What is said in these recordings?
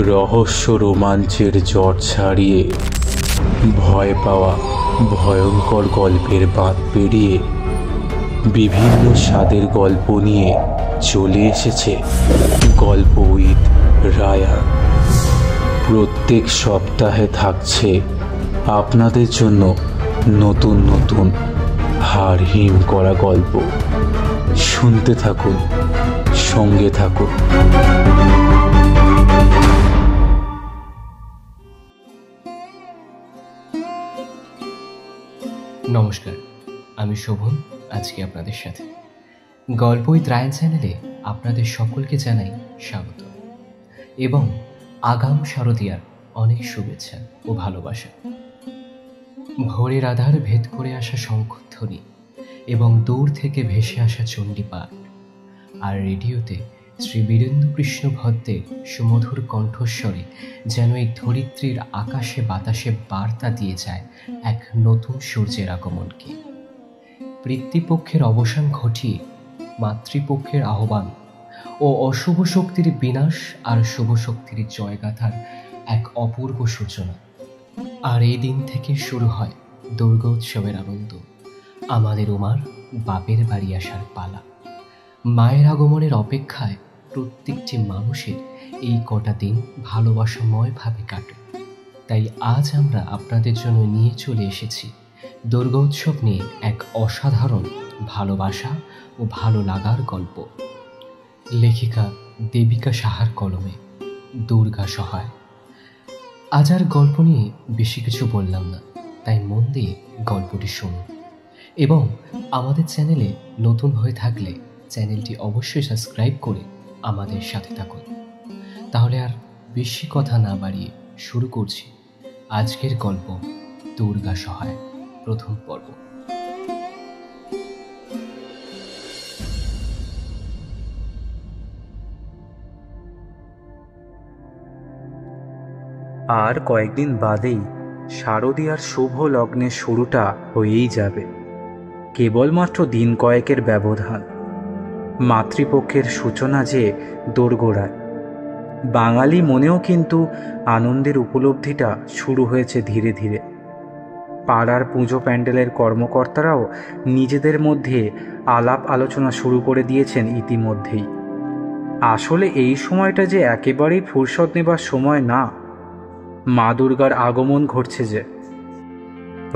রহস্য রোমাঞ্চের জট ছাড়িয়ে ভয় পাওয়া ভয়ঙ্কর গল্পের বাঁধ পেরিয়ে বিভিন্ন স্বাদের গল্প নিয়ে চলে এসেছে গল্প উইথ রায়ান। প্রত্যেক সপ্তাহে থাকছে আপনাদের জন্য নতুন নতুন হাড় হিম করা গল্প। শুনতে থাকুন, সঙ্গে থাকুন। নমস্কার, আমি শোভন। আজকে আপনাদের সাথে গল্প উইথ রায়ান চ্যানেলে আপনাদের সকলকে জানাই স্বাগত এবং আগাম শারদীয়ার অনেক শুভেচ্ছা ও ভালোবাসা। ভোরের আধার ভেদ করে আসা শঙ্খধ্বনি এবং দূর থেকে ভেসে আসা চণ্ডীপাঠ, আর রেডিওতে শ্রী বীরেন্দ্র কৃষ্ণ ভদ্রের সুমধুর কণ্ঠস্বরে যেন এই ধরিত্রীর আকাশে বাতাসে বার্তা দিয়ে যায় এক নতুন সূর্যের আগমনকে। পিতৃপক্ষের অবসান ঘটিয়ে মাতৃপক্ষের আহ্বান ও অশুভ শক্তির বিনাশ আর শুভ শক্তির জয়গাথার এক অপূর্ব সূচনা। আর এই দিন থেকে শুরু হয় দুর্গা উৎসবের আনন্দ। আমাদের উমার বাপের বাড়ি আসার পালা। মায়ের আগমনের অপেক্ষায় প্রত্যেকটি মানুষের এই কটা দিন ভালোবাসাময়ভাবে কাটে। তাই আজ আমরা আপনাদের জন্য নিয়ে চলে এসেছি দুর্গা উৎসব নিয়ে এক অসাধারণ ভালোবাসা ও ভালো লাগার গল্প। লেখিকা দেবিকা সাহার কলমে দুর্গা সহায়। আজ আর গল্প নিয়ে বেশি কিছু বললাম না, তাই মন দিয়ে গল্পটি শুনুন এবং আমাদের চ্যানেলে নতুন হয়ে থাকলে চ্যানেলটি অবশ্যই সাবস্ক্রাইব করে আমাদের সাথে থাকুন। তাহলে আর বেশি কথা না বাড়িয়ে শুরু করছি আজকের গল্প দুর্গা সহায় প্রথম পর্ব। আর কয়েকদিন বাদেই শারদীয়ার শুভ লগ্নের শুরুটা হয়েই যাবে। কেবলমাত্র দিন কয়েকের ব্যবধান। মাতৃপক্ষের সূচনা যে দোরগোড়ায়। বাঙালি মনেও কিন্তু আনন্দের উপলব্ধিটা শুরু হয়েছে ধীরে ধীরে। পাড়ার পুজো প্যান্ডেলের কর্মকর্তারাও নিজেদের মধ্যে আলাপ আলোচনা শুরু করে দিয়েছেন ইতিমধ্যেই। আসলে এই সময়টা যে একেবারেই ফুরসত নেবার সময় না। মা দুর্গার আগমন ঘটছে যে।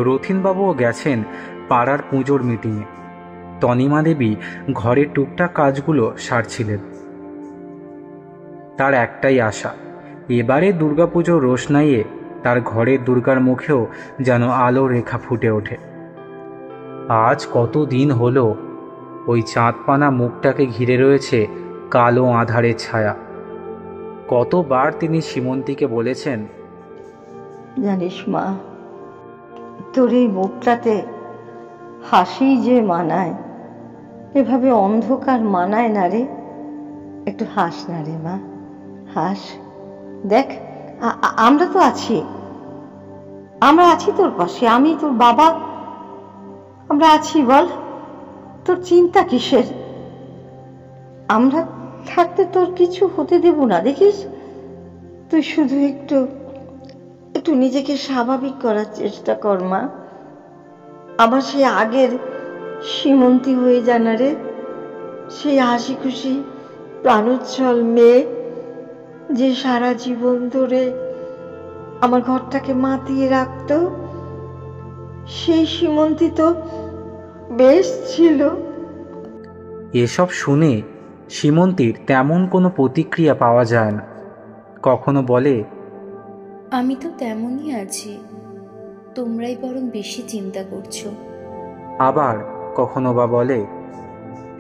রথিনবাবুও গেছেন পাড়ার পুজোর মিটিংয়ে। তনিমা দেবী ঘরের টুকটাক কাজগুলো সারছিলেন। তার একটাই আশা, এবারে দুর্গাপুজোর রোশনাইয়ে তার ঘরের দুর্গার মুখেও যেন আলো রেখা ফুটে ওঠে। আজ কত দিন হলো ওই চাঁদপানা মুখটাকে ঘিরে রয়েছে কালো আঁধারের ছায়া। কতবার তিনি সীমন্তীকে বলেছেন, জানিস মা, তোর এই মুখটাতে হাসি যে মানায়, এভাবে অন্ধকার মানায় না রে। একটু হাস না রে মা, হাস। দেখ, আমরা তো আছি, আমরা আছি তোর পাশে। আমি তোর বাবা, আমরা আছি। বল, তোর চিন্তা কিসের? আমরা থাকতে তোর কিছু হতে দেব না, দেখিস। তুই শুধু একটু নিজেকে স্বাভাবিক করার চেষ্টা কর মা। আবার সেই আগের সীমন্তী হয়ে জানা রে, সেই হাসি খুশি প্রাণোচ্ছল মেয়ে যে সারা জীবন ধরে আমার ঘরটাকে মাতিয়ে রাখত। সেই সীমন্তী তো বেশ ছিল। এসব শুনে সীমন্তীর তেমন কোনো প্রতিক্রিয়া পাওয়া যায় না। কখনো বলে, আমি তো তেমনই আছি, তোমরাই বরং বেশি চিন্তা করছো। আবার কখনো বা বলে,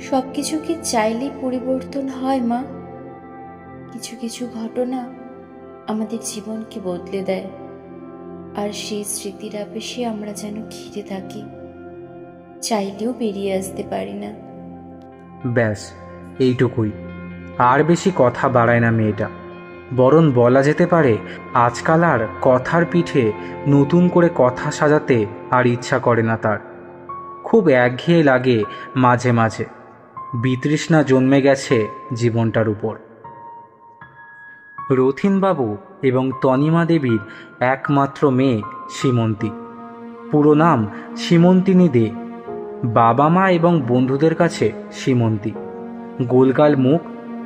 সবকিছু কি চাইলেই পরিবর্তন হয় মা? কিছু কিছু ঘটনা আমাদের জীবনকে বদলে দেয়, আর সেই স্মৃতির আবেশে আমরা যেন ঘিরে থাকি, চাইলেও বেরিয়ে আসতে পারি না। ব্যাস এইটুকুই। আর বেশি কথা বাড়ায় না মেয়েটা। বরং বলা যেতে পারে আজকাল আর কথার পিঠে নতুন করে কথা সাজাতে আর ইচ্ছা করে না তার। খুব একঘেয়ে লাগে মাঝে মাঝে। বিতৃষ্ণা জন্মে গেছে জীবনটার উপর। রথিনবাবু এবং তনিমা দেবীর একমাত্র মেয়ে সীমন্তী। পুরো নাম সীমন্তিনী দে। বাবা মা এবং বন্ধুদের কাছে সীমন্তী। গোলগাল মুখ,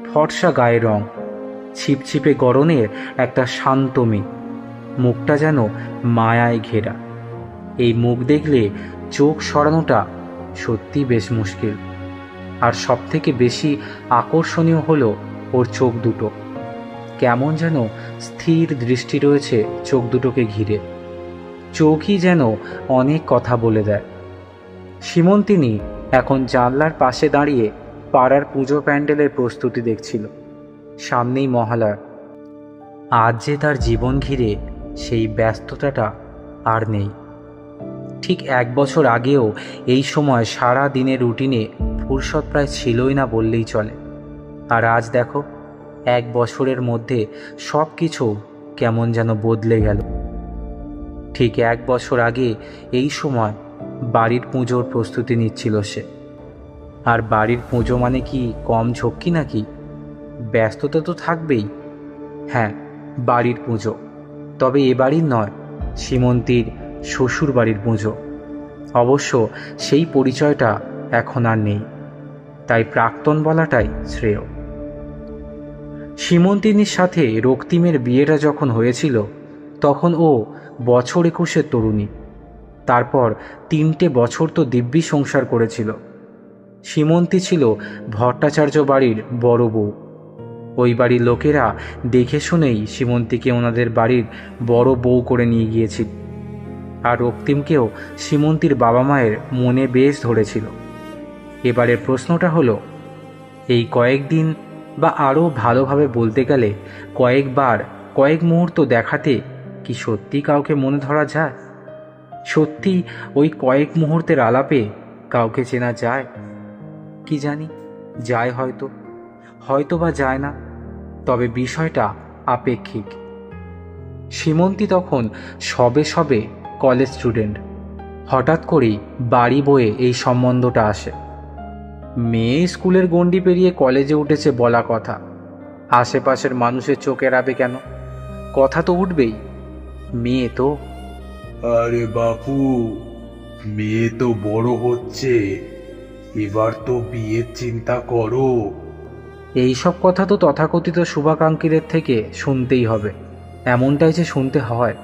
ফর্সা গায়ের রং, ছিপছিপে গরনের একটা শান্ত মেয়ে। মুখটা যেন মায়ায় ঘেরা। এই মুখ দেখলে চোখ সরানোটা সত্যি বেশ মুশকিল। আর সবথেকে বেশি আকর্ষণীয় হলো ওর চোখ দুটো। কেমন যেন স্থির দৃষ্টি রয়েছে চোখ দুটোকে ঘিরে। চোখই যেন অনেক কথা বলে দেয়। সীমন্তিনী এখন জানলার পাশে দাঁড়িয়ে পাড়ার পুজো প্যান্ডেলের প্রস্তুতি দেখছিল। সামনেই মহালয়া। আজ যে তার জীবন ঘিরে সেই ব্যস্ততাটা আর নেই। ঠিক 1 বছর আগেও এই সময় সারা দিনের রুটিনে ফুরসত প্রায় ছিলই না বললেই চলে। আর আজ দেখো, 1 বছরের মধ্যে সব কিছু কেমন যেন বদলে গেল। ঠিক 1 বছর আগে এই সময় বাড়ির পুজোর প্রস্তুতি নিচ্ছিল সে। আর বাড়ির পুজো মানে কি কম ঝক্কি নাকি? ব্যস্ততা তো থাকবেই। হ্যাঁ, বাড়ির পুজো, তবে এ বাড়ির নয়, সীমন্তীর শ্বশুর বাড়ির পুজো। অবশ্য সেই পরিচয়টা এখন আর নেই, তাই প্রাক্তন বলাটাই শ্রেয়। সীমন্তিনীর সাথে রক্তিমের বিয়েটা যখন হয়েছিল তখন ও বছর 21-এর তরুণী। তারপর 3টে বছর তো দিব্যি সংসার করেছিল। সীমন্তী ছিল ভট্টাচার্য বাড়ির বড় বউ। ওই বাড়ির লোকেরা দেখে শুনেই সীমন্তীকে ওনাদের বাড়ির বড় বউ করে নিয়ে গিয়েছিল। আর রক্তিমকেও সীমন্তীর বাবা মায়ের মনে বেশ ধরেছিল। এবারের প্রশ্নটা হলো, এই কয়েকদিন বা আরও ভালোভাবে বলতে গেলে কয়েকবার, কয়েক মুহূর্ত দেখাতে কি সত্যি কাউকে মনে ধরা যায়? সত্যি ওই কয়েক মুহূর্তের আলাপে কাউকে চেনা যায়? কি জানি, যায় হয়তো বা যায় না। তবে বিষয়টা আপেক্ষিক। সীমন্তী তখন সবে সবে কলেজ স্টুডেন্ট। হঠাৎ করেই বাড়ি বয়ে এই সম্বন্ধটা আসে। মেয়ে স্কুলের গণ্ডি পেরিয়ে কলেজে উঠেছে বলা কথা। আশেপাশের মানুষের চোখ এড়াবে কেন? কথা তো উঠবেই। মেয়ে তো। আরে বাপু, মেয়ে তো বড় হচ্ছে, এবার তো বিয়ের চিন্তা করো। এইসব কথা তো তথাকথিত শুভাকাঙ্ক্ষীদের থেকে শুনতেই হবে। এমনটাই যে শুনতে হয়।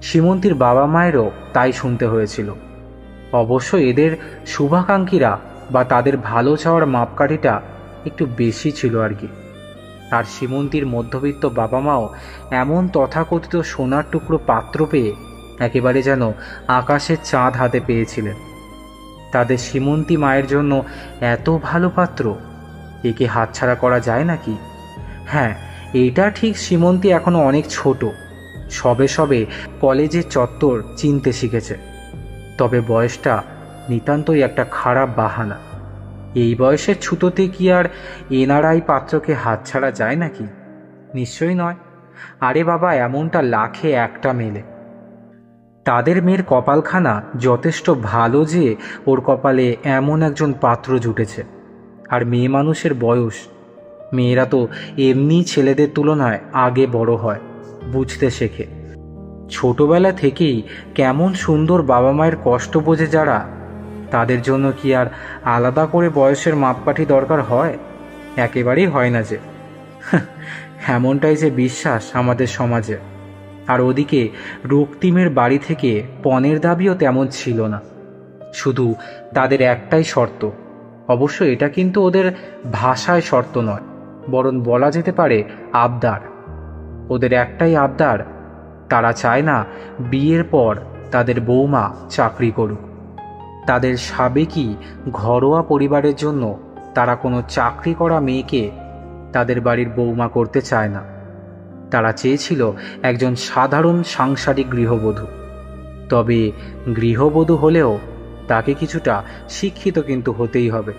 সীমন্তীর বাবা মায়েরও তাই শুনতে হয়েছিল। অবশ্য এদের শুভাকাঙ্ক্ষীরা বা তাদের ভালো চাওয়ার মাপকাঠিটা একটু বেশি ছিল আর কি। আর সীমন্তীর মধ্যবিত্ত বাবা মাও এমন তথাকথিত সোনার টুকরো পাত্র পেয়ে একেবারে যেন আকাশের চাঁদ হাতে পেয়েছিলেন। তাদের সীমন্তী মায়ের জন্য এত ভালো পাত্র, একে হাতছাড়া করা যায় নাকি? হ্যাঁ, এটা ঠিক, সীমন্তী এখনো অনেক ছোট, সবে সবে কলেজের চত্বর চিনতে শিখেছে। তবে বয়সটা নিতান্তই একটা খারাপ বাহানা। এই বয়সের ছুতোতে কি আর এনআরআই পাত্রকে হাতছাড়া যায় নাকি? নিশ্চয়ই নয়। আরে বাবা, এমনটা লাখে একটা মেলে। তাদের মেয়ের কপালখানা যথেষ্ট ভালো যে ওর কপালে এমন একজন পাত্র জুটেছে। আর মেয়ে মানুষের বয়স, মেয়েরা তো এমনি ছেলেদের তুলনায় আগে বড় হয়, বুঝতে শেখে। ছোটবেলা থেকেই কেমন সুন্দর বাবা মায়ের কষ্ট বোঝে যারা, তাদের জন্য কি আর আলাদা করে বয়সের মাপকাঠি দরকার হয়? একেবারেই হয় না যে। এমনটাই যে বিশ্বাস আমাদের সমাজে। আর ওদিকে রক্তিমের বাড়ি থেকে পণের দাবিও তেমন ছিল না। শুধু তাদের একটাই শর্ত। অবশ্য এটা কিন্তু ওদের ভাষায় শর্ত নয়, বরং বলা যেতে পারে আবদার। ওদের একটাই আবদার, তারা চায় না বিয়ের পর তাদের বৌমা চাকরি করুক। তাদের সাবেকি ঘরোয়া পরিবারের জন্য তারা কোনো চাকরি করা মেয়েকে তাদের বাড়ির বৌমা করতে চায় না। তারা চেয়েছিল একজন সাধারণ সাংসারিক গৃহবধূ। তবে গৃহবধূ হলেও তাকে কিছুটা শিক্ষিত কিন্তু হতেই হবে।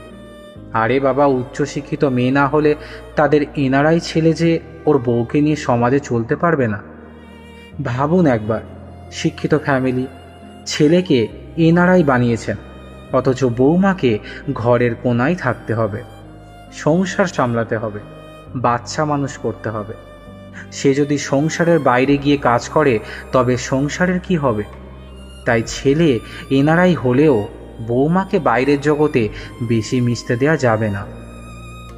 আরে বাবা, উচ্চশিক্ষিত মেয়ে না হলে তাদের এনআরআই ছেলে যে ওর বউকে নিয়ে সমাজে চলতে পারবে না। ভাবুন একবার, শিক্ষিত ফ্যামিলি, ছেলেকে এনআরআই বানিয়েছেন, অথচ বৌমাকে ঘরের কোনায় থাকতে হবে, সংসার সামলাতে হবে, বাচ্চা মানুষ করতে হবে। সে যদি সংসারের বাইরে গিয়ে কাজ করে তবে সংসারের কি হবে? তাই ছেলে এনারাই হলেও বৌমাকে বাইরের জগতে বেশি মিশতে দেওয়া যাবে না।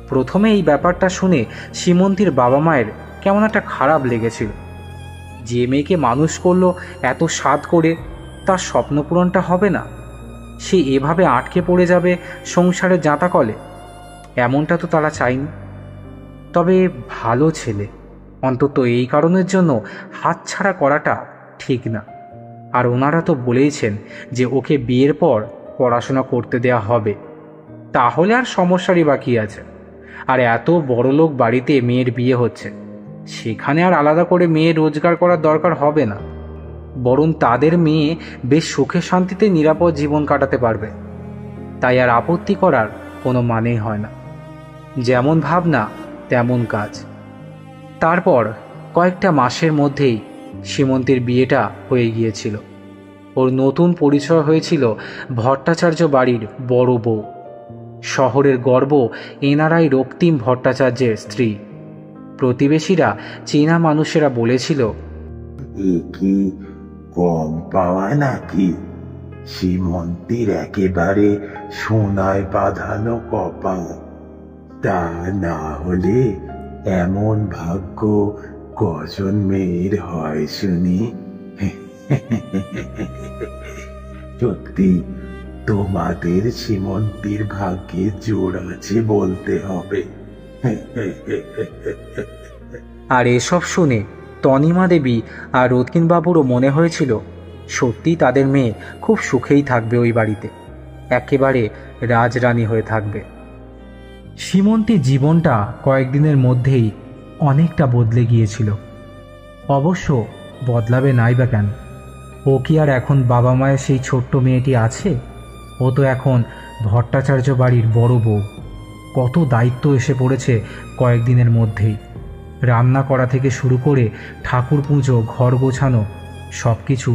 প্রথমে এই ব্যাপারটা শুনে সীমন্তীর বাবা মায়ের কেমন একটা খারাপ লেগেছিল। যে মেয়েকে মানুষ করলো এত সাধ করে, তার স্বপ্নপূরণটা হবে না? সে এভাবে আটকে পড়ে যাবে সংসারের জাঁতাকলে? এমনটা তো তারা চায়নি। তবে ভালো ছেলে, অন্তত এই কারণের জন্য হাতছাড়া করাটা ঠিক না। আর ওনারা তো বলেইছেন যে ওকে বিয়ের পর পড়াশোনা করতে দেয়া হবে, তাহলে আর সমস্যারই বাকি আছে। আর এত বড়লোক বাড়িতে মেয়ের বিয়ে হচ্ছে, সেখানে আর আলাদা করে মেয়ে রোজগার করার দরকার হবে না। বরং তাদের মেয়ে বেশ সুখে শান্তিতে নিরাপদ জীবন কাটাতে পারবে। তাই আর আপত্তি করার কোনো মানেই হয় না। যেমন ভাবনা তেমন কাজ। তারপর কয়েকটা মাসের মধ্যেই সীমন্তের বিয়েটা হয়ে গিয়েছিল। ওর নতুন পরিচয় হয়েছিল ভট্টাচার্য বাড়ির বড় বউ। শহরের গর্ব এনারাই রক্তিম ভট্টাচার্যের স্ত্রী। প্রতিবেশীরা চেনা মানুষেরা বলেছিল, এ কি কম পাওয়া নাকি? সীমন্তীর একেবারে সোনায় বাঁধানো কপাল। তা না হলে এমন ভাগ্য কজন মেয়ের হয় শুনি? সত্যি তোমাদের সীমন্তীর ভাগ্যে জোর আছে বলতে হবে। আর এসব শুনে তনিমা দেবী আর রতকিনবাবুরও মনে হয়েছিল সত্যি তাদের মেয়ে খুব সুখেই থাকবে ওই বাড়িতে, একেবারে রাজরানী হয়ে থাকবে। সীমন্তীর জীবনটা কয়েকদিনের মধ্যেই অনেকটা বদলে গিয়েছিল। অবশ্য বদলাবে নাই বা কেন? ও কি আর এখন বাবা মায়ের সেই ছোট্ট মেয়েটি আছে? ও তো এখন ভট্টাচার্য বাড়ির বড় বউ। কত দায়িত্ব এসে পড়েছে কয়েকদিনের মধ্যেই। রান্না করা থেকে শুরু করে ঠাকুর পুজো, ঘর গোছানো, সব কিছু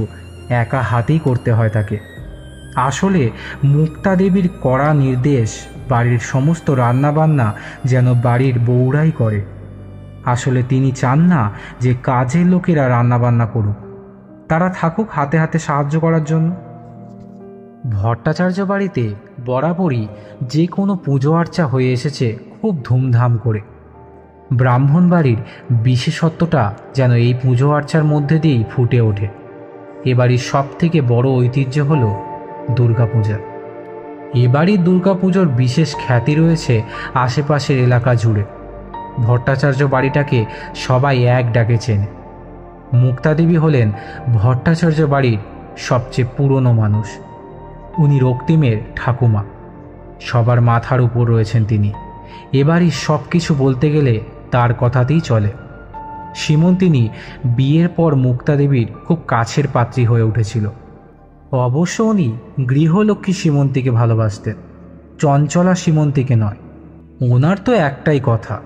একা হাতেই করতে হয় তাকে। আসলে মুক্তা দেবীর কড়া নির্দেশ বাড়ির সমস্ত রান্নাবান্না যেন বাড়ির বউরাই করে। আসলে তিনি চান না যে কাজের লোকেরা রান্নাবান্না করুক, তারা থাকুক হাতে হাতে সাহায্য করার জন্য। ভট্টাচার্য বাড়িতে বরাবরই যে কোনো পুজো আর্চা হয়ে এসেছে খুব ধুমধাম করে। ব্রাহ্মণ বাড়ির বিশেষত্বটা যেন এই পুজো আর্চার মধ্যে দিয়েই ফুটে ওঠে। এ বাড়ির সব থেকে বড় ঐতিহ্য হল দুর্গাপূজা। এ বাড়ির দুর্গাপুজোর বিশেষ খ্যাতি রয়েছে আশেপাশের এলাকা জুড়ে। ভট্টাচার্য বাড়িটাকে সবাই এক ডাকে চেনে। মুক্তাদেবী হলেন ভট্টাচার্য বাড়ির সবচেয়ে পুরনো মানুষ। উনি রক্তিমের ঠাকুমা, সবার মাথার উপর রয়েছেন তিনি। এবারই সব কিছু বলতে গেলে তার কথাতেই চলে। সীমন্তিনী বিয়ের পর মুক্তাদেবীর খুব কাছের পাত্রী হয়ে উঠেছিল। অবশ্য উনি গৃহলক্ষ্মী সীমন্তীকে ভালোবাসতেন, চঞ্চলা সীমন্তীকে নয়। ওনার তো একটাই কথা,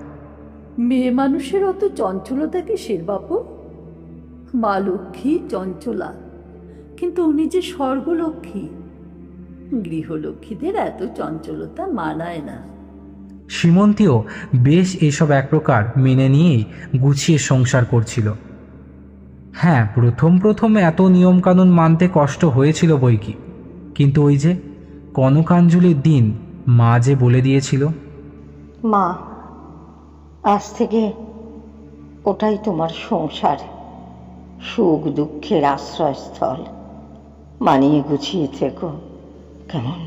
মেয়ে মানুষের অত চঞ্চলতা কিসের বাপু? মা লক্ষ্মী চঞ্চলা, কিন্তু উনি যে স্বর্গলক্ষ্মী। গৃহলক্ষ্মীদের এত চঞ্চলতা মানায় না। সীমন্তীও বেশ এসব এক প্রকার মেনে নিয়েই গুছিয়ে সংসার করছিল। হ্যাঁ, প্রথম প্রথম এত নিয়মকানুন মানতে কষ্ট হয়েছিল বইকি, কিন্তু ওই যে কনকাঞ্জলির দিন মা যে বলে দিয়েছিল, মা আজ থেকে ওটাই তোমার সংসার, সুখ দুঃখের আশ্রয়স্থল, মানিয়ে গুছিয়ে থেকো, কেমন?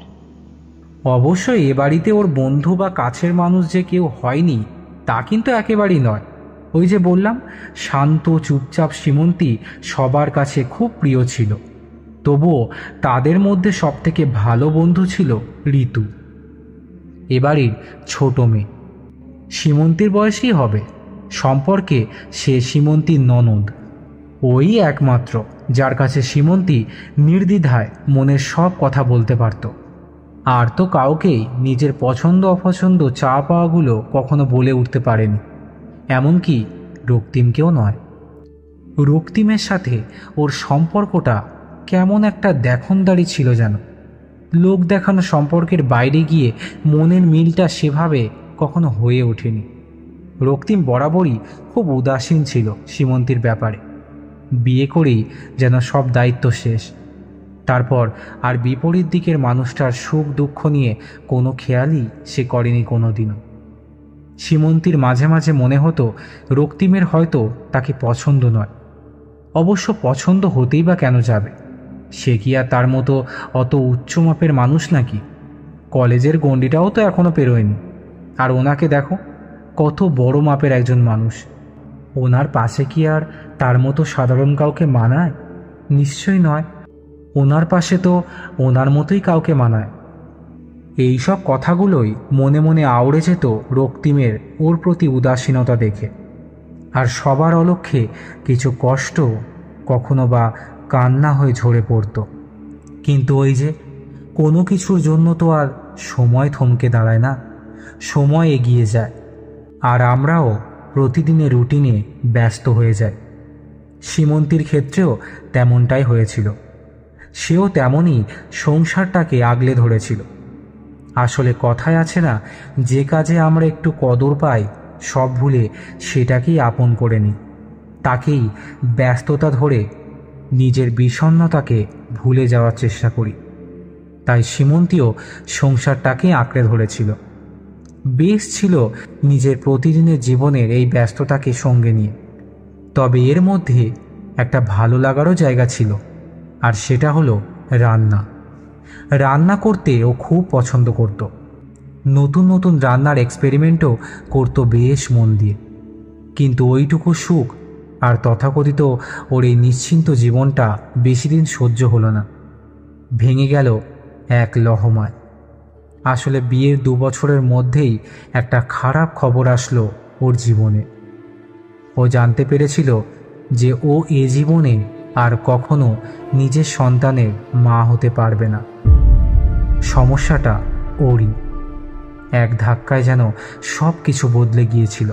অবশ্যই এ বাড়িতে ওর বন্ধু বা কাছের মানুষ যে কেউ হয়নি তা কিন্তু একেবারেই নয়। ওই যে বললাম, শান্ত চুপচাপ সীমন্তী সবার কাছে খুব প্রিয় ছিল। তবুও তাদের মধ্যে সবথেকে ভালো বন্ধু ছিল ঋতু, এ বাড়ির ছোট মেয়ে। সীমন্তীর বয়সই হবে, সম্পর্কে সে সীমন্তীর ননদ। ওই একমাত্র যার কাছে সীমন্তী নির্দ্বিধায় মনের সব কথা বলতে পারত। আর তো কাউকেই নিজের পছন্দ অপছন্দ চা পাওয়াগুলো কখনো বলে উঠতে পারেনি, এমনকি রক্তিমকেও নয়। রক্তিমের সাথে ওর সম্পর্কটা কেমন একটা দেখনদারি ছিল যেন। লোক দেখানো সম্পর্কের বাইরে গিয়ে মনের মিলটা সেভাবে কখনো হয়ে ওঠেনি। রক্তিম বরাবরই খুব উদাসীন ছিল সীমন্তীর ব্যাপারে। বিয়ে করেই যেন সব দায়িত্ব শেষ। তারপর আর বিপরীত দিকের মানুষটার সুখ দুঃখ নিয়ে কোনো খেয়ালই সে করেনি কোনো দিনও। সীমন্তীর মাঝে মাঝে মনে হতো রক্তিমের হয়তো তাকে পছন্দ নয়। অবশ্য পছন্দ হতেই বা কেন যাবে? সে কি আর তার মতো অত উচ্চ মাপের মানুষ নাকি? কলেজের গণ্ডিটাও তো এখনো পেরোয়নি। আর ওনাকে দেখো, কত বড় মাপের একজন মানুষ। ওনার পাশে কি আর তার মতো সাধারণ কাউকে মানায়? নিশ্চয়ই নয়। ওনার পাশে তো ওনার মতোই কাউকে মানায়। এই সব কথাগুলোই মনে মনে আওড়ে যেত রক্তিমের ওর প্রতি উদাসীনতা দেখে। আর সবার অলক্ষ্যে কিছু কষ্ট, কখনো বা কান্না হয়ে ঝরে পড়ত। কিন্তু ওই যে, কোনো কিছুর জন্য তো আর সময় থমকে দাঁড়ায় না, সময় এগিয়ে যায়। আর আমরাও প্রতিদিনের রুটিনে ব্যস্ত হয়ে যাই। সীমন্তীর ক্ষেত্রেও তেমনটাই হয়েছিল। সেও তেমনই সংসারটাকে আগলে ধরেছিল। আসলে কথায় আছে না, যে কাজে আমরা একটু কদর পাই সব ভুলে সেটাকেই আপন করে নিই, তাকেই ব্যস্ততা ধরে নিজের বিষণ্ণতাকে ভুলে যাওয়ার চেষ্টা করি। তাই সীমন্তীও সংসারটাকে আঁকড়ে ধরেছিল। বেশ ছিল নিজের প্রতিদিনের জীবনের এই ব্যস্ততাকে সঙ্গে নিয়ে। তবে এর মধ্যে একটা ভালো লাগারও জায়গা ছিল, আর সেটা হলো রান্না। রান্না করতে ও খুব পছন্দ করত। নতুন নতুন রান্নার এক্সপেরিমেন্টও করত বেশ মন দিয়ে। কিন্তু ওইটুকু সুখ আর তথাকথিত ওর এই নিশ্চিন্ত জীবনটা বেশি দিন সহ্য হলো না। ভেঙে গেল এক লহমায়। আসলে বিয়ের 2 বছরের মধ্যেই একটা খারাপ খবর আসলো ওর জীবনে। ও জানতে পেরেছিল যে ও এ জীবনে আর কখনো নিজের সন্তানের মা হতে পারবে না। সমস্যাটা ওরই। এক ধাক্কায় যেন সব কিছু বদলে গিয়েছিল।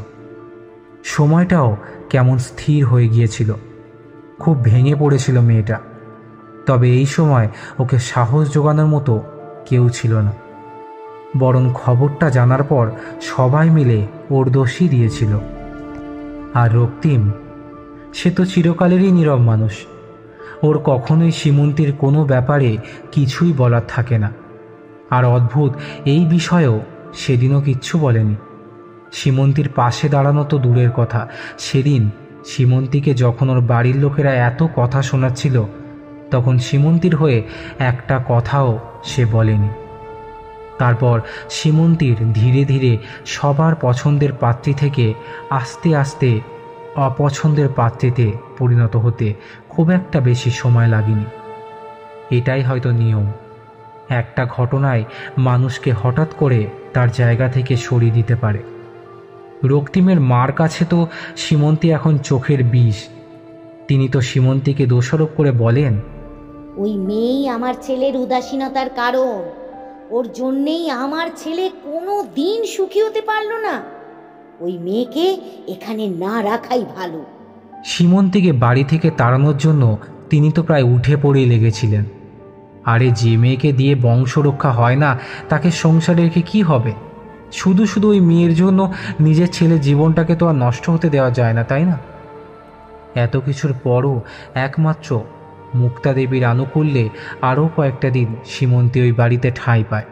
সময়টাও কেমন স্থির হয়ে গিয়েছিল। খুব ভেঙে পড়েছিল মেয়েটা। তবে এই সময় ওকে সাহস জোগানোর মতো কেউ ছিল না। বরং খবরটা জানার পর সবাই মিলে ওর দোষই দিয়েছিল। আর রক্তিম, সে তো চিরকালেরই নীরব মানুষ। ওর কখনোই সীমন্তীর কোনো ব্যাপারে কিছুই বলার থাকে না। আর অদ্ভুত এই বিষয়েও সেদিনও কিচ্ছু বলেনি। সীমন্তীর পাশে দাঁড়ানো তো দূরের কথা, সেদিন সীমন্তীকে যখন ওর বাড়ির লোকেরা এত কথা শোনাচ্ছিল, তখন সীমন্তীর হয়ে একটা কথাও সে বলেনি। তারপর সীমন্তীর ধীরে ধীরে সবার পছন্দের পাত্রী থেকে আস্তে আস্তে অপছন্দের পাত্রীতে পরিণত হতে খুব একটা বেশি সময় লাগেনি। এটাই হয়তো নিয়ম। একটা ঘটনায় মানুষকে হঠাৎ করে তার জায়গা থেকে সরিয়ে দিতে পারে। রক্তিমের মার কাছে তো সীমন্তী এখন চোখের বিষ। তিনি তো সীমন্তীকে দোষারোপ করে বলেন, ওই মেয়েই আমার ছেলের উদাসীনতার কারণ। ওর জন্যেই আমার ছেলে কোনো দিন সুখী হতে পারলো না। ওই মেয়েকে এখানে না রাখাই ভালো। সীমন্তীকে বাড়ি থেকে তাড়ানোর জন্য তিনি তো প্রায় উঠে পড়েই লেগেছিলেন। আরে যে মেয়েকে দিয়ে বংশ রক্ষা হয় না, তাকে সংসারে রেখে কী হবে? শুধু শুধু ওই মেয়ের জন্য নিজের ছেলের জীবনটাকে তো আর নষ্ট হতে দেওয়া যায় না, তাই না? এত কিছুর পরও একমাত্র মুক্তা দেবীর আনুকূল্যে আরও কয়েকটা দিন সীমন্তী ওই বাড়িতে ঠাঁই পায়।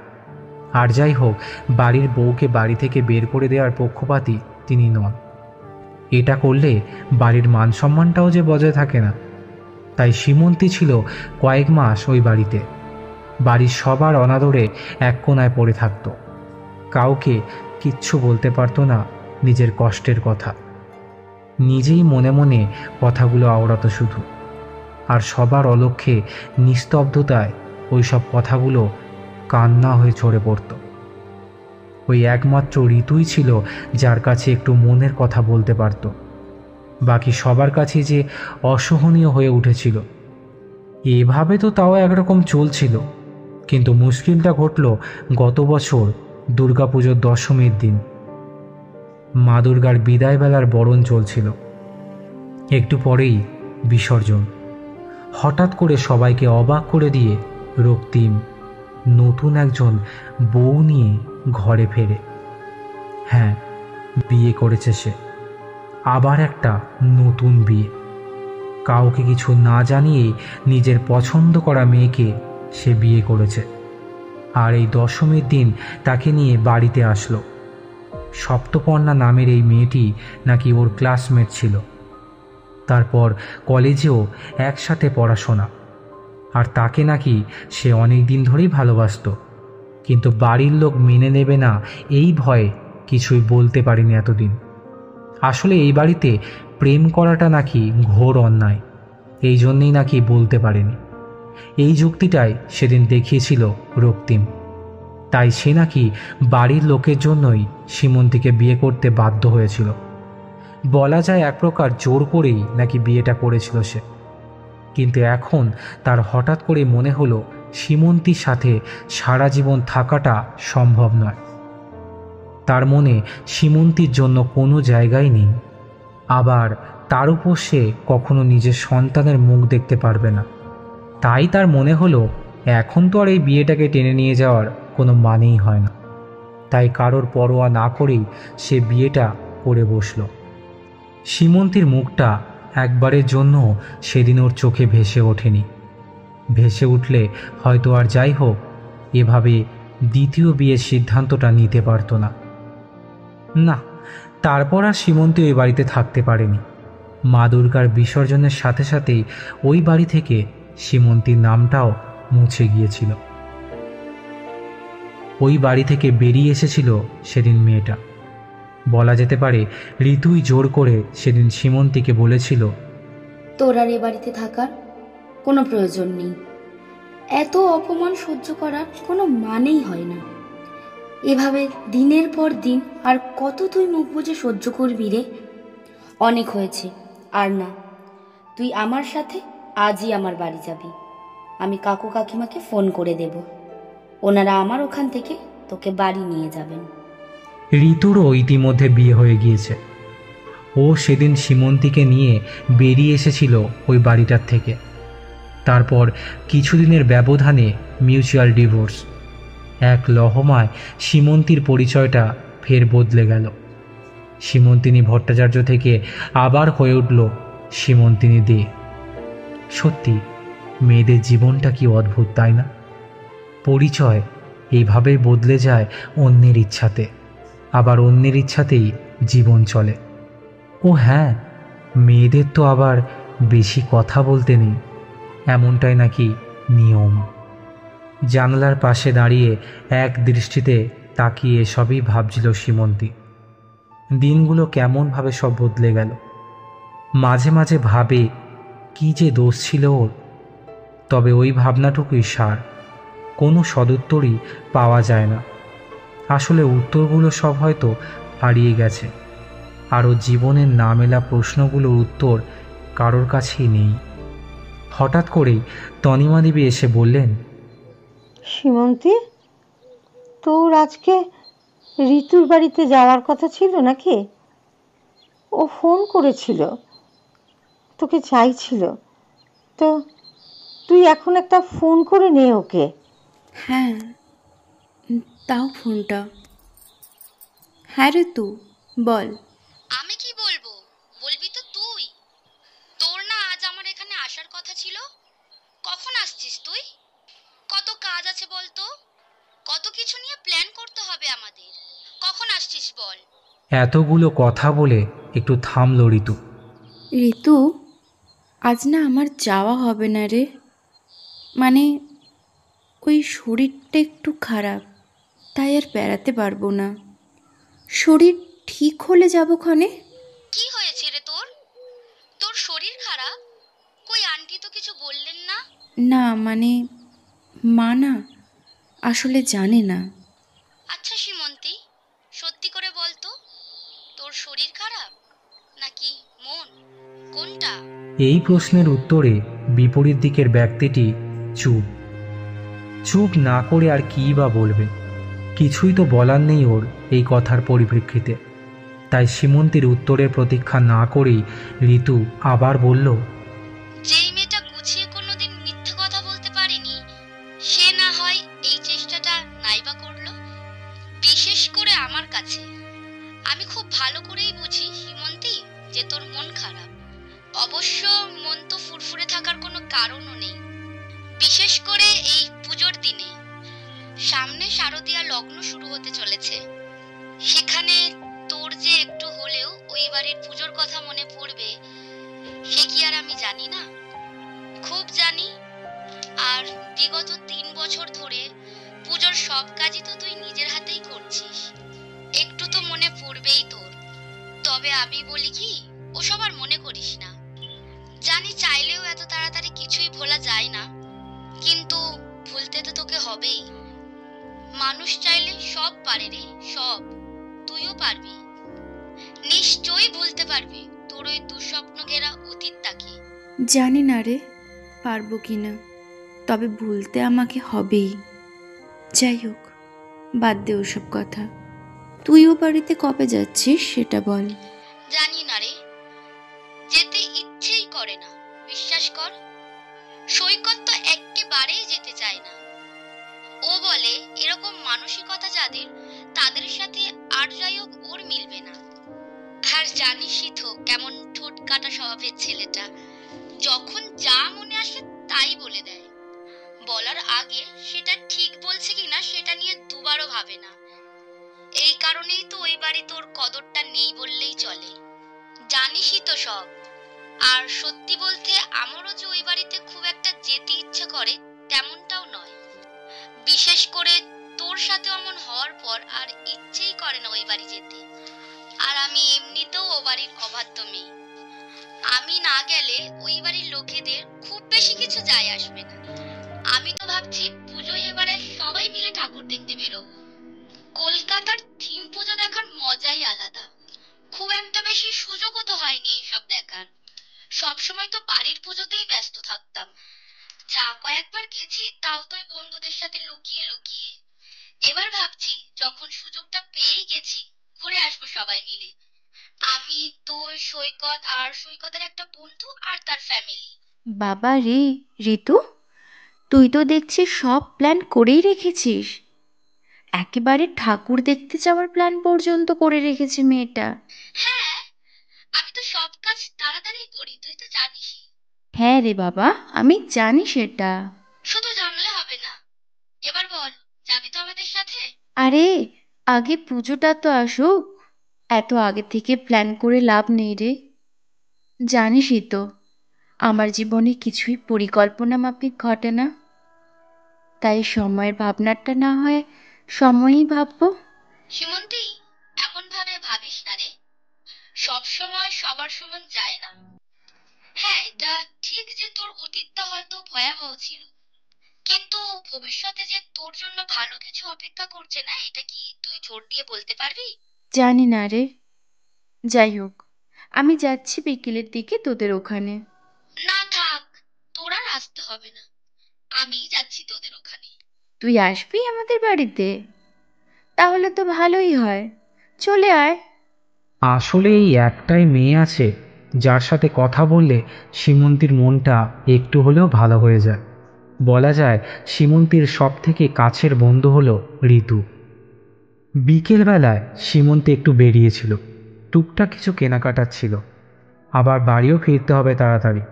আর যাই হোক, বাড়ির বউকে বাড়ি থেকে বের করে দেওয়ার পক্ষপাতী তিনি নন। এটা করলে বাড়ির মান সম্মানটাও যে বজায় থাকে না। তাই সীমন্তী ছিল কয়েক মাস ওই বাড়িতে। বাড়ির সবার অনাদরে এক কোনায় পড়ে থাকত। কাউকে কিচ্ছু বলতে পারত না নিজের কষ্টের কথা। নিজেই মনে মনে কথাগুলো আওড়াতো শুধু। আর সবার অলক্ষ্যে নিস্তব্ধতায় ওই সব কথাগুলো কান্না হয়ে ঝরে পড়ত। ওই একমাত্র ঋতুই ছিল যার কাছে একটু মনের কথা বলতে পারত। বাকি সবার কাছে যে অসহনীয় হয়ে উঠেছিল। এভাবে তো তাও একরকম চলছিল, কিন্তু মুশকিলটা ঘটল গত বছর দুর্গাপুজোর দশমীর দিন। মা দুর্গার বিদায়বেলার বরণ চলছিল। একটু পরেই বিসর্জন। হঠাৎ করে সবাইকে অবাক করে দিয়ে রক্তিম নতুন একজন বউ নিয়ে ঘরে ফেরে। হ্যাঁ, বিয়ে করেছে সে, আবার একটা নতুন বিয়ে। কাউকে কিছু না জানিয়ে নিজের পছন্দ করা মেয়েকে সে বিয়ে করেছে। আর এই দশমীর দিন তাকে নিয়ে বাড়িতে আসলো। সপ্তপর্ণা নামের এই মেয়েটি নাকি ওর ক্লাসমেট ছিল। তারপর কলেজেও একসাথে পড়াশোনা। আর তাকে নাকি সে অনেক দিন ধরেই ভালোবাসত, কিন্তু বাড়ির লোক মেনে নেবে না এই ভয়ে কিছুই বলতে পারিনি এতদিন। আসলে এই বাড়িতে প্রেম করাটা নাকি ঘোর অন্যায়, এই জন্যেই নাকি বলতে পারেনি। এই যুক্তিটাই সেদিন দেখিয়েছিল রক্তিম। তাই সে নাকি বাড়ির লোকের জন্যই সীমন্তীকে বিয়ে করতে বাধ্য হয়েছিল। বলা যায় এক প্রকার জোর করেই নাকি বিয়েটা করেছিল সে। কিন্তু এখন তার হঠাৎ করে মনে হলো সীমন্তীর সাথে সারা জীবন থাকাটা সম্ভব নয়। তার মনে সীমন্তীর জন্য কোনো জায়গাই নেই। আবার তার উপর সে কখনো নিজের সন্তানের মুখ দেখতে পারবে না। তাই তার মনে হলো এখন তো আর এই বিয়েটাকে টেনে নিয়ে যাওয়ার কোনো মানেই হয় না। তাই কারোর পরোয়া না করেই সে বিয়েটা করে বসল। সীমন্তীর মুখটা একবারের জন্য সেদিন ওর চোখে ভেসে ওঠেনি। ভেসে উঠলে হয়তো আর যাই হোক, এভাবে দ্বিতীয় বিয়ের সিদ্ধান্তটা নিতে পারত না। না, তারপর আর সীমন্তী ওই বাড়িতে থাকতে পারেনি। মা দুর্গার বিসর্জনের সাথে সাথেই ওই বাড়ি থেকে সীমন্তীর নামটাও মুছে গিয়েছিল। ওই বাড়ি থেকে বেরিয়ে এসেছিল সেদিন মেয়েটা। বলা যেতে পারে ঋতুই জোর করে সেদিন সীমন্তীকে বলেছিল, তোর আর এ বাড়িতে থাকার কোনো প্রয়োজন নেই। এত অপমান সহ্য করার কোনো মানেই হয় না। এভাবে দিনের পর দিন আর কত তুই মুখ বুজে সহ্য করবি রে? অনেক হয়েছে, আর না। তুই আমার সাথে আজই আমার বাড়ি যাবি। আমি কাকু কাকিমাকে ফোন করে দেব, ওনারা আমার ওখান থেকে তোকে বাড়ি নিয়ে যাবেন। ঋতুরও ইতিমধ্যে বিয়ে হয়ে গিয়েছে। ও সেদিন সীমন্তীকে নিয়ে বেরিয়ে এসেছিল ওই বাড়িটার থেকে। তারপর কিছুদিনের ব্যবধানে মিউচুয়াল ডিভোর্স। এক লহমায় সীমন্তীর পরিচয়টা ফের বদলে গেল। সীমন্তিনী ভট্টাচার্য থেকে আবার হয়ে উঠল সীমন্তিনী দে। সত্যি মেয়েদের জীবনটা কি অদ্ভুত, তাই না? পরিচয় এইভাবেই বদলে যায় অন্যের ইচ্ছাতে, আবার অন্যের ইচ্ছাতেই জীবন চলে। ও হ্যাঁ, মেয়েদের তো আবার বেশি কথা বলতে নেই, এমনটাই নাকি নিয়ম। জানালার পাশে দাঁড়িয়ে এক দৃষ্টিতে তাকিয়ে সবই ভাবছিল সীমন্তী। দিনগুলো কেমনভাবে সব বদলে গেল। মাঝে মাঝে ভাবে কি যে দোষ ছিল ওর, তবে ওই ভাবনাটুকুই সার। কোনো সদুত্তরই পাওয়া যায় না। আসলে উত্তরগুলো সব হয়তো হারিয়ে গেছে, আর ওর জীবনের না মেলা প্রশ্নগুলোর উত্তর কারোর কাছেই নেই। হঠাৎ করেই তনিমা দেবী এসে বললেন, সীমন্তী, তোর আজকে ঋতুর বাড়িতে যাওয়ার কথা ছিল নাকি? ও ফোন করেছিল, তোকে চাইছিল। তো তুই এখন একটা ফোন করে নে ওকে। হ্যাঁ, তাও ফোনটা। হ্যাঁ রে, তু বল। আমি কি বলবো? বলবি তো তুই। তোর না আজ আমার এখানে আসার কথা ছিল। কখন আসছিস তুই? কত কাজ আছে বলতো, কত কিছু নিয়ে প্ল্যান করতে হবে আমাদের। কখন আসছিস বল? এতগুলো কথা বলে একটু থামল ঋতু। ঋতু, আজ না আমার যাওয়া হবে না রে। মানে ওই শরীরটা একটু খারাপ, তাই আর বেড়াতে পারবো না। শরীর ঠিক হলে যাবো ক্ষণে। কি হয়েছে রে তোর? তোর শরীর খারাপ? কই আন্টি তো কিছু বললেন না? না মানে মা না আসলে জানে না। আচ্ছা সীমন্তী, সত্যি করে বলতো, তোর শরীর খারাপ নাকি মন, কোনটা? এই প্রশ্নের উত্তরে বিপরীত দিকের ব্যক্তিটি চুপ। চুপ না করে আর কী বা বলবে? কিছুই তো বলার নেই ওর এই কথার পরিপ্রেক্ষিতে। তাই সীমন্তীর উত্তরের প্রতীক্ষা না করেই ঋতু আবার বলল, যেই মেয়েটা গুছিয়ে কোনোদিন মিথ্যে কথা বলতে পারেনি, সে না হয় এই চেষ্টাটা নাইবা করলো। বিশেষ করে আমার কাছে। আমি খুব ভালো অবশ্য মন তো ফুরফুরে থাকার কোনো কারণও নেই, বিশেষ করে এই পুজোর দিনে। সামনে শারদীয়া লগ্ন শুরু হতে চলেছে, সেখানে তোর যে একটু হলেও ওই বাড়ির পুজোর কথা মনে পড়বে সে কি আর আমি জানি না? খুব জানি। আর বিগত 3 বছর ধরে পুজোর সব কাজই তো তুই নিজের হাতেই করছিস, একটু তো মনে পড়বেই তোর। তবে আমি বলি কি, ওসব আর মনে করিস না। জানি চাইলেও এত তাড়াতাড়ি কিছুই ভোলা যায় না, কিন্তু ভুলতে তো তোকে হবেই। মানুষ চাইলে সব পারে রে, সব। তুইও পারবি, নিশ্চয়ই ভুলতে পারবি তোর ওই দুঃস্বপ্ন ঘেরা অতীতটাকে। জানি না রে পারবো কিনা, তবে ভুলতে আমাকে হবেই। যাই হোক, বাদ দে ওসব কথা। তুইও বাড়িতে কবে যাচ্ছিস সেটা বল। জানি না রে, যেতে ইচ্ছেই করে না, বিশ্বাস কর। সৈকত তো একেবারেই যেতে চায় না। ও বলে এরকম মানসিকতা যাদের, তাদের সাথে আর যাই হোক ওর মিলবে না। আর জানিসই তো কেমন ঠোঁট কাটা স্বভাবের ছেলেটা, যখন যা মনে আসে তাই বলে দেয়। বলার আগে সেটা ঠিক বলছে কিনা সেটা নিয়ে দুবারও ভাবে না। এই কারণেই তো ওই বাড়ি তোর কদরটা নেই বললেই চলে, জানিসই তো সব। আর সত্যি বলতে আমারও যে ওই বাড়িতে খুব একটা যেতে ইচ্ছে করে তেমনটাও নয়। বিশেষ করে তোর সাথে অমন হওয়ার পর আর ইচ্ছেই করে না ওই বাড়ি যেতে। আর আমি এমনিতেও ও বাড়ির অবাধ্য মেয়ে। আমি না গেলে ওই বাড়ির লোকেদের খুব বেশি কিছু যায় আসবে না। আমি তো ভাবছি পুজোয় এবারে সবাই মিলে ঠাকুর দেখতে বেরোবো। কলকাতার থিম পুজো দেখার মজাই আলাদা। খুব একটা বেশি সুযোগও তো হয়নি এইসব দেখার। সবসময় তো বাড়ির পুজোতেই ব্যস্ত থাকতাম। যা কয়েকবার গেছি তাও তো বন্ধুদের সাথে লুকিয়ে লুকিয়ে। এবার ভাবছি যখন সুযোগটা পেয়ে গেছি ঘুরে আসবো সবাই মিলে। আমি, তোর, সৈকত আর সৈকতের একটা বন্ধু আর তার ফ্যামিলি। বাবা রে ঋতু, তুই তো দেখছি সব প্ল্যান করেই রেখেছিস। একেবারে ঠাকুর দেখতে যাওয়ার প্ল্যান পর্যন্ত করে রেখেছে মেয়েটা। হ্যাঁ, আমি তো সব কাজ তাড়াতাড়ি করি, তুই তো জানিসই। হ্যাঁ রে বাবা, আমি জানি সেটা। শুধু জানলে হবে না, এবার বল যাবি তো আমাদের সাথে? আরে আগে পুজোটা তো আসুক, এত আগে থেকে প্ল্যান করে লাভ নেই রে। জানিসই তো আমার জীবনে কিছুই পরিকল্পনা মাফিক ঘটে না, তাই সময়ের ভাবনাটা না হয় সময়ই ভাববো। সীমন্তী, এমন ভাবে ভাবিস না রে, সব সময় সবার সমান যায় না। হ্যাঁ, এটা ঠিক যে তোর অতীতটা হয়তো ভয়াবহ ছিল, কিন্তু ভবিষ্যতে যে তোর জন্য ভালো কিছু অপেক্ষা করছে না, এটা কি তুই জোর দিয়ে বলতে পারবি? জানি না রে, যাই হোক আমি যাচ্ছি বিকেলের দিকে তোদের ওখানে। না থাক, তোর আর আসতে হবে না, আমি যাচ্ছি তোদের ওখানে। তুই আসবি আমাদের বাড়িতে? তাহলে তো ভালোই হয়, চলে আয়। আসলে এই একটাই মেয়ে আছে যার সাথে কথা বললে সীমন্তীর মনটা একটু হলেও ভালো হয়ে যায়। বলা যায় সীমন্তীর সব থেকে কাছের বন্ধু হলো ঋতু। বিকেলবেলায় সীমন্তী একটু বেরিয়েছিল, টুকটাক কিছু কেনাকাটার ছিল। আবার বাড়িও ফিরতে হবে তাড়াতাড়ি।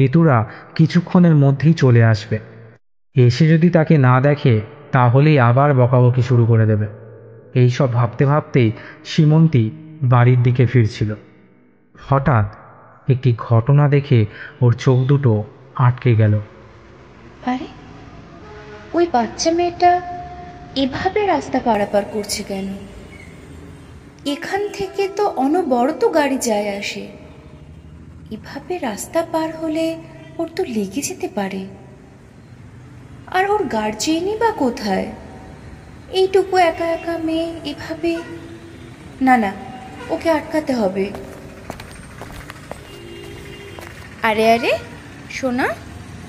ঋতুরা কিছুক্ষণের মধ্যেই চলে আসবে। এসে যদি তাকে না দেখে তাহলেই আবার বকাবকি শুরু করে দেবে। এইসব ভাবতে ভাবতেই সীমন্তী বাড়ির দিকে ফিরছিল। হঠাৎ একটি ঘটনা দেখে ওর চোখ দুটো আটকে গেল। আরে ওই বাচ্চা মেয়েটা এভাবে রাস্তা পারাপার করছে কেন? এখান থেকে তো অনবরত গাড়ি যায় আসে। এভাবে রাস্তা পার হলে ওর তো লেগে যেতে পারে। আর ওর গার্জিয়ানই বা কোথায়? এইটুকু একা একা মেয়ে এভাবে, না না, ওকে আটকাতে হবে। আরে আরে সোনা,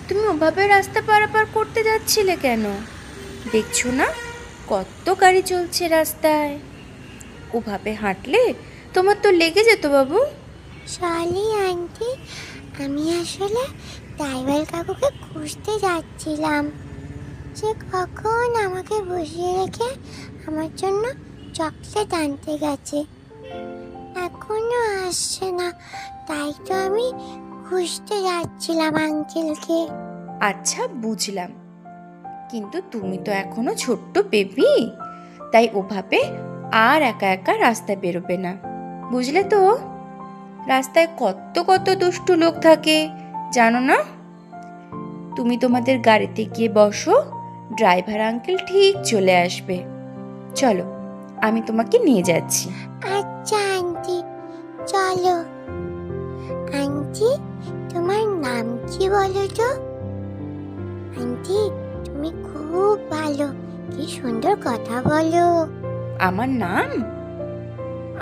তুমি ওভাবে রাস্তা পারাপার করতে যাচ্ছিলে কেন? দেখছো না কত গাড়ি চলছে রাস্তায়? ওভাবে হাঁটলে তোমার তো লেগে যেত বাবু। সলি আন্টি, আমি আসলে ড্রাইভার কাকুকে খুঁজতে যাচ্ছিলাম। সে কখন আমাকে বসিয়ে রেখে আমার জন্য চকলেট আনতে গেছে, এখনো আসছে না। তাই তো আমি খুঁজতে যাচ্ছিলাম আঙ্কেলকে। আচ্ছা বুঝলাম, কিন্তু তুমি তো এখনো ছোট্ট বেবি, তাই ওভাবে আর একা একা রাস্তায় বেরোবে না, বুঝলে তো? রাস্তায় কত কত দুষ্টু লোক থাকে জানো না? তুমি তোমাদের গাড়িতে গিয়ে বসো, ড্রাইভার আঙ্কেল ঠিক চলে আসবে। চলো, আমি তোমাকে নিয়ে যাচ্ছি। আচ্ছা আন্টি, চলো। আন্টি, তোমার নাম কি বলো তো? আন্টি, তুমি খুব ভালো, কি সুন্দর কথা বলো। আমার নাম?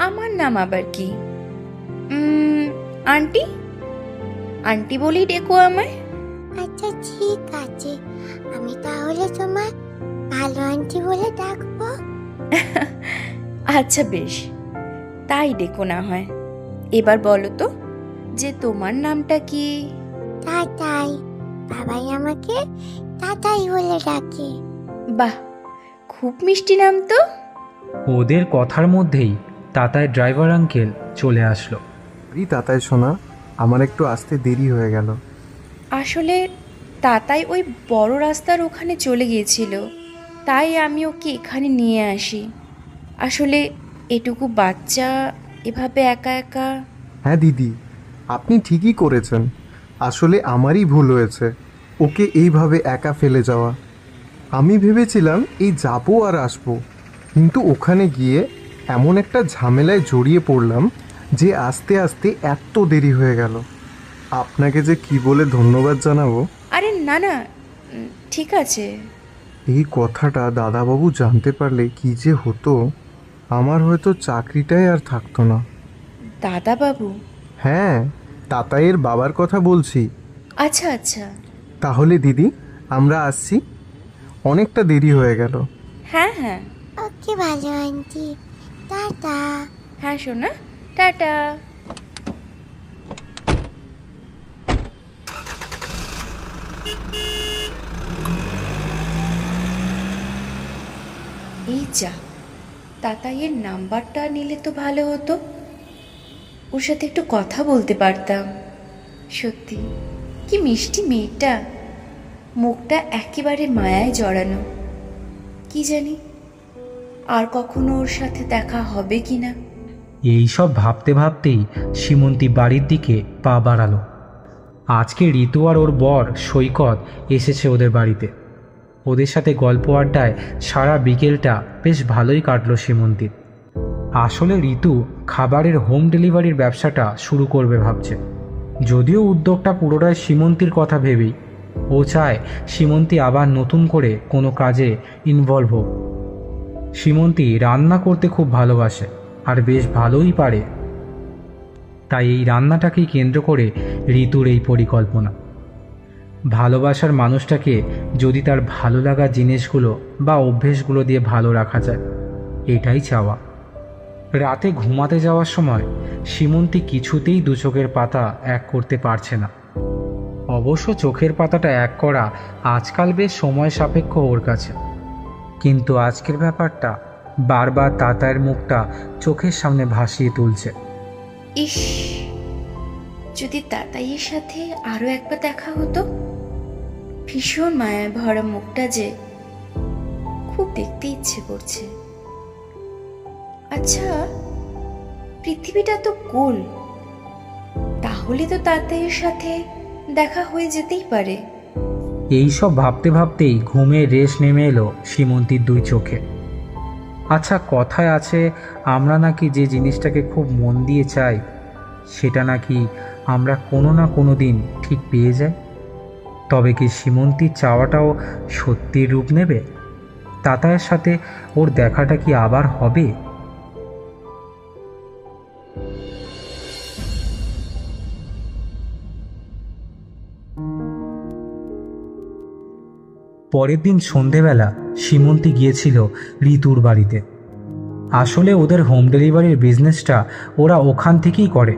আমার নাম আবার কি? আন্টি, আন্টি বলেই ডেকো আমায়। আচ্ছা ঠিক আছে, আমি তাহলে তোমার ভালো আন্টি বলে ডাকবো। আচ্ছা বেশ, তাই ডেকো না হয়। এবার বলো তো যে তোমার নামটা কি? তাতাই, বাবাই আমাকে তাতাই বলে ডাকে। বাহ, খুব মিষ্টি নাম তো। ওদের কথার মধ্যেই তাতায় ড্রাইভার আঙ্কেল চলে আসলো। তাতাই শোনা, আমার একটু আসতে দেরি হয়ে গেল। আসলে তাতাই ওই বড় রাস্তার ওখানে চলে গিয়েছিল, তাই আমি ওকে এখানে নিয়ে আসি। আসলে এটুকু বাচ্চা এভাবে একা একা। হ্যাঁ দিদি, আপনি ঠিকই করেছেন। আসলে আমারই ভুল হয়েছে ওকে এইভাবে একা ফেলে যাওয়া। আমি ভেবেছিলাম এই যাবো আর আসবো, কিন্তু ওখানে গিয়ে এমন একটা ঝামেলায় জড়িয়ে পড়লাম যে আস্তে আস্তে এত দেরি হয়ে গেল। আপনাকে যে কি বলে ধন্যবাদ জানাবো। আরে না না, ঠিক আছে। এই কথাটা দাদাবাবু জানতে পারলে কি যে হতো, আমার হয়তো চাকরিটাই আর থাকতো না। দাদাবাবু? হ্যাঁ, তাতাইয়ের বাবার কথা বলছি। আচ্ছা আচ্ছা। তাহলে দিদি, আমরা আসছি, অনেকটা দেরি হয়ে গেল। হ্যাঁ হ্যাঁ। ওকে ভালো আন্টি, টাটা। হ্যাঁ সোনা, টাটা। এই যা, তাতাইয়ের নাম্বারটা নিলে তো ভালো হতো, ওর সাথে একটু কথা বলতে পারতাম। সত্যি কি মিষ্টি মেয়েটা, মুখটা একেবারে মায়ায় জড়ানো। কি জানি আর কখনো ওর সাথে দেখা হবে কিনা। এই সব ভাবতে ভাবতেই সীমন্তী বাড়ির দিকে পা বাড়ালো। আজকে ঋতু আর ওর বর সৈকত এসেছে ওদের বাড়িতে। ওদের সাথে গল্প আড্ডায় সারা বিকেলটা বেশ ভালোই কাটলো সীমন্তীর। আসলে ঋতু খাবারের হোম ডেলিভারির ব্যবসাটা শুরু করবে ভাবছে। যদিও উদ্যোগটা পুরোটাই সীমন্তীর কথা ভেবেই। ও চায় সীমন্তী আবার নতুন করে কোনো কাজে ইনভলভ হোক। সীমন্তী রান্না করতে খুব ভালোবাসে আর বেশ ভালোই পারে, তাই এই রান্নাটাকেই কেন্দ্র করে ঋতুর এই পরিকল্পনা। ভালোবাসার মানুষটাকে যদি তার ভালো লাগা জিনিসগুলো বা অভ্যেসগুলো দিয়ে ভালো রাখা যায়, এটাই চাওয়া। রাতে ঘুমাতে যাওয়ার সময় সীমন্তী কিছুতেই দু চোখের পাতা এক করতে পারছে না। অবশ্য চোখের পাতাটা এক করা আজকাল বেশ সময় সাপেক্ষ ওর কাছে, কিন্তু আজকের ব্যাপারটা বারবার তাতায়ের মুখটা চোখের সামনে ভাসিয়ে তুলছে। ইস, যদি তাতাইয়ের সাথে আরো একবার দেখা হতো। ভীষণ মায়ায় ভরা মুখটা যে খুব দেখতে ইচ্ছে করছে। আচ্ছা, পৃথিবীটা তো গোল, তাহলে তো তাতাইয়ের সাথে দেখা হয়ে যেতেই পারে। এই সব ভাবতে ভাবতেই ঘুমের রেশ নেমে এলো সীমন্তীর দুই চোখে। আচ্ছা, কথায় আছে আমরা নাকি যে জিনিসটাকে খুব মন দিয়ে চাই সেটা নাকি আমরা কোনো না কোনো দিন ঠিক পেয়ে যাই। তবে কি সীমন্তীর চাওয়াটাও সত্যির রূপ নেবে? তাতায়ের সাথে ওর দেখাটা কি আবার হবে? পরের দিন সন্ধেবেলা সীমন্তী গিয়েছিল ঋতুর বাড়িতে। আসলে ওদের হোম ডেলিভারির বিজনেসটা ওরা ওখান থেকেই করে,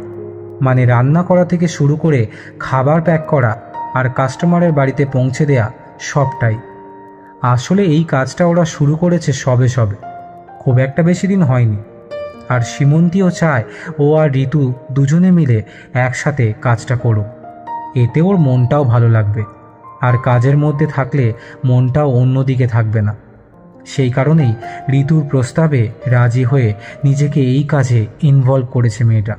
মানে রান্না করা থেকে শুরু করে খাবার প্যাক করা আর কাস্টমারের বাড়িতে পৌঁছে দেয়া সবটাই। আসলে এই কাজটা ওরা শুরু করেছে সবে সবে, খুব একটা বেশি দিন হয়নি। আর সীমন্তীও চায় ও আর ঋতু দুজনে মিলে একসাথে কাজটা করুক। এতে ওর মনটাও ভালো লাগবে, আর কাজের মধ্যে থাকলে মনটাও অন্যদিকে থাকবে না। সেই কারণেই ঋতুর প্রস্তাবে রাজি হয়ে নিজেকে এই কাজে ইনভলভ করেছে মেয়েটা।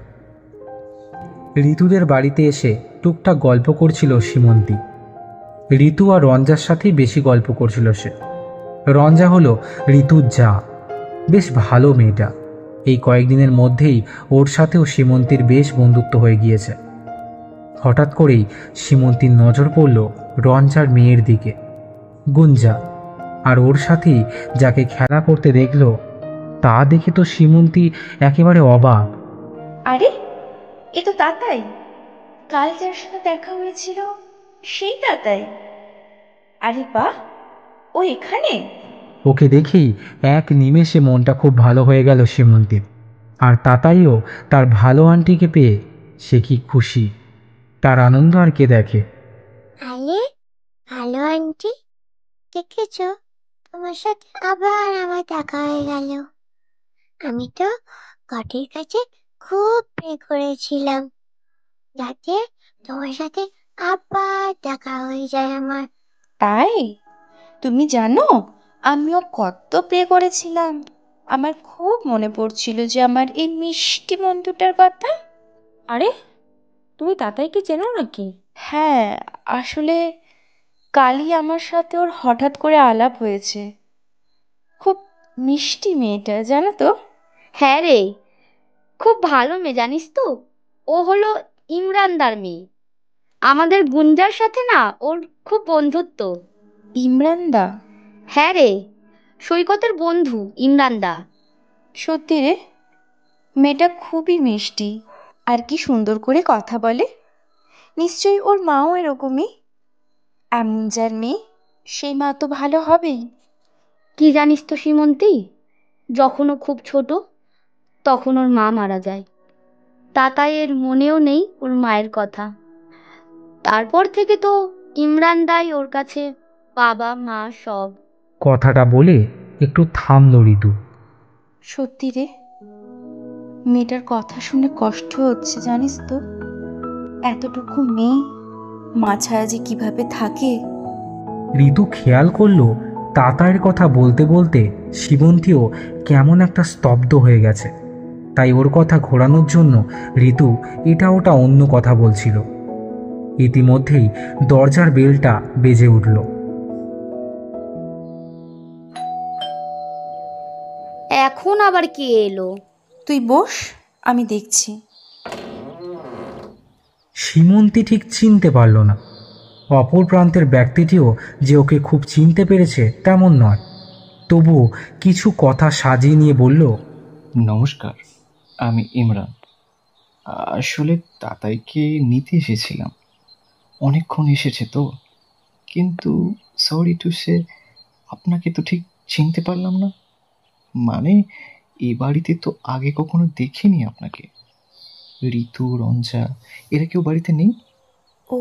ঋতুদের বাড়িতে এসে টুকটাক গল্প করছিল সীমন্তী। ঋতু আর রঞ্জার সাথেই বেশি গল্প করছিল সে। রঞ্জা হলো ঋতুর যা, বেশ ভালো মেয়েটা। এই কয়েকদিনের মধ্যেই ওর সাথেও সীমন্তীর বেশ বন্ধুত্ব হয়ে গিয়েছে। হঠাৎ করেই সীমন্তীর নজর পড়ল রঞ্জার মেয়ের দিকে, গুঞ্জা। আর ওর সাথেই যাকে খেলা করতে দেখল তা দেখে তো সীমন্তী একেবারে অবাক। আরে, এ তো তাতাই, কাল যার সাথে দেখা হয়েছিল সেই তাতাই। আরে বাহ, ও এখানে! ওকে দেখেই এক নিমেষে মনটা খুব ভালো হয়ে গেল সীমন্তীর। আর তাতাইও তার ভালো আন্টিকে পেয়ে সে কি খুশি, তার আনন্দ আর কে দেখে। আরে ভালো আন্টি, দেখেছ, তোমার সাথে আবার আমার দেখা হয়ে গেল। আমি তো ঘটের কাছে খুব প্রে করেছিলাম যাতে তোমার সাথে আবার দেখা হয়ে যায় আমার। তাই? তুমি জানো আমিও কত প্রে করেছিলাম। আমার খুব মনে পড়ছিল যে আমার এই মিষ্টি বন্ধুটার কথা। আরে, তুমি তাতাইকে চেনো নাকি? হ্যাঁ, আসলে কালই আমার সাথে ওর হঠাৎ করে আলাপ হয়েছে। খুব মিষ্টি মেয়েটা, জানো তো? হ্যাঁ রে, খুব ভালো মেয়ে, জানিস তো। ও হলো ইমরানদার মেয়ে। আমাদের গুঞ্জার সাথে না ওর খুব বন্ধুত্ব। ইমরানদা? হ্যাঁ রে, সৈকতের বন্ধু ইমরানদা। সত্যি রে, মেয়েটা খুবই মিষ্টি আর কি সুন্দর করে কথা বলে। নিশ্চয়ই ওর মাও এরকমই। এমন যার মেয়ে, সেই মা তো ভালো হবেই। কি জানিস তো সীমন্তী, যখন ও খুব ছোট তখন ওর মা মারা যায়। তাতাইয়ের মনেও নেই ওর মায়ের কথা। তারপর থেকে তো ইমরান দাই ওর কাছে বাবা মা সব। কথাটা বলে একটু থামল ঋতু। সত্যি রে, মেয়েটার কথা শুনে কষ্ট হচ্ছে, জানিস তো। এতটুকু মেয়ে মা ছাড়া যে কিভাবে থাকে। ঋতু খেয়াল করলো তাতাইয়ের কথা বলতে বলতে সীমন্তীও কেমন একটা স্তব্ধ হয়ে গেছে। তাই ওর কথা ঘোরানোর জন্য ঋতু এটা ওটা অন্য কথা বলছিল। ইতিমধ্যেই দরজার বেলটা বেজে উঠল। এখন আবার কে এলো? তুই বস, আমি দেখছি। সীমন্তী ঠিক চিনতে পারল না। অপর প্রান্তের ব্যক্তিটিও যে ওকে খুব চিনতে পেরেছে তেমন নয়। তবুও কিছু কথা সাজিয়ে নিয়ে বলল, নমস্কার, আমি ইমরান। আসলে তাতাইকে নিতে এসেছিলাম। অনেকক্ষণ এসেছে তো, কিন্তু সরি টু সে আপনাকে তো ঠিক চিনতে পারলাম না। মানে এ বাড়িতে তো আগে কখনো দেখিনি আপনাকে। ঋতু, রঞ্জা এরা কেউ বাড়িতে নেই? ও,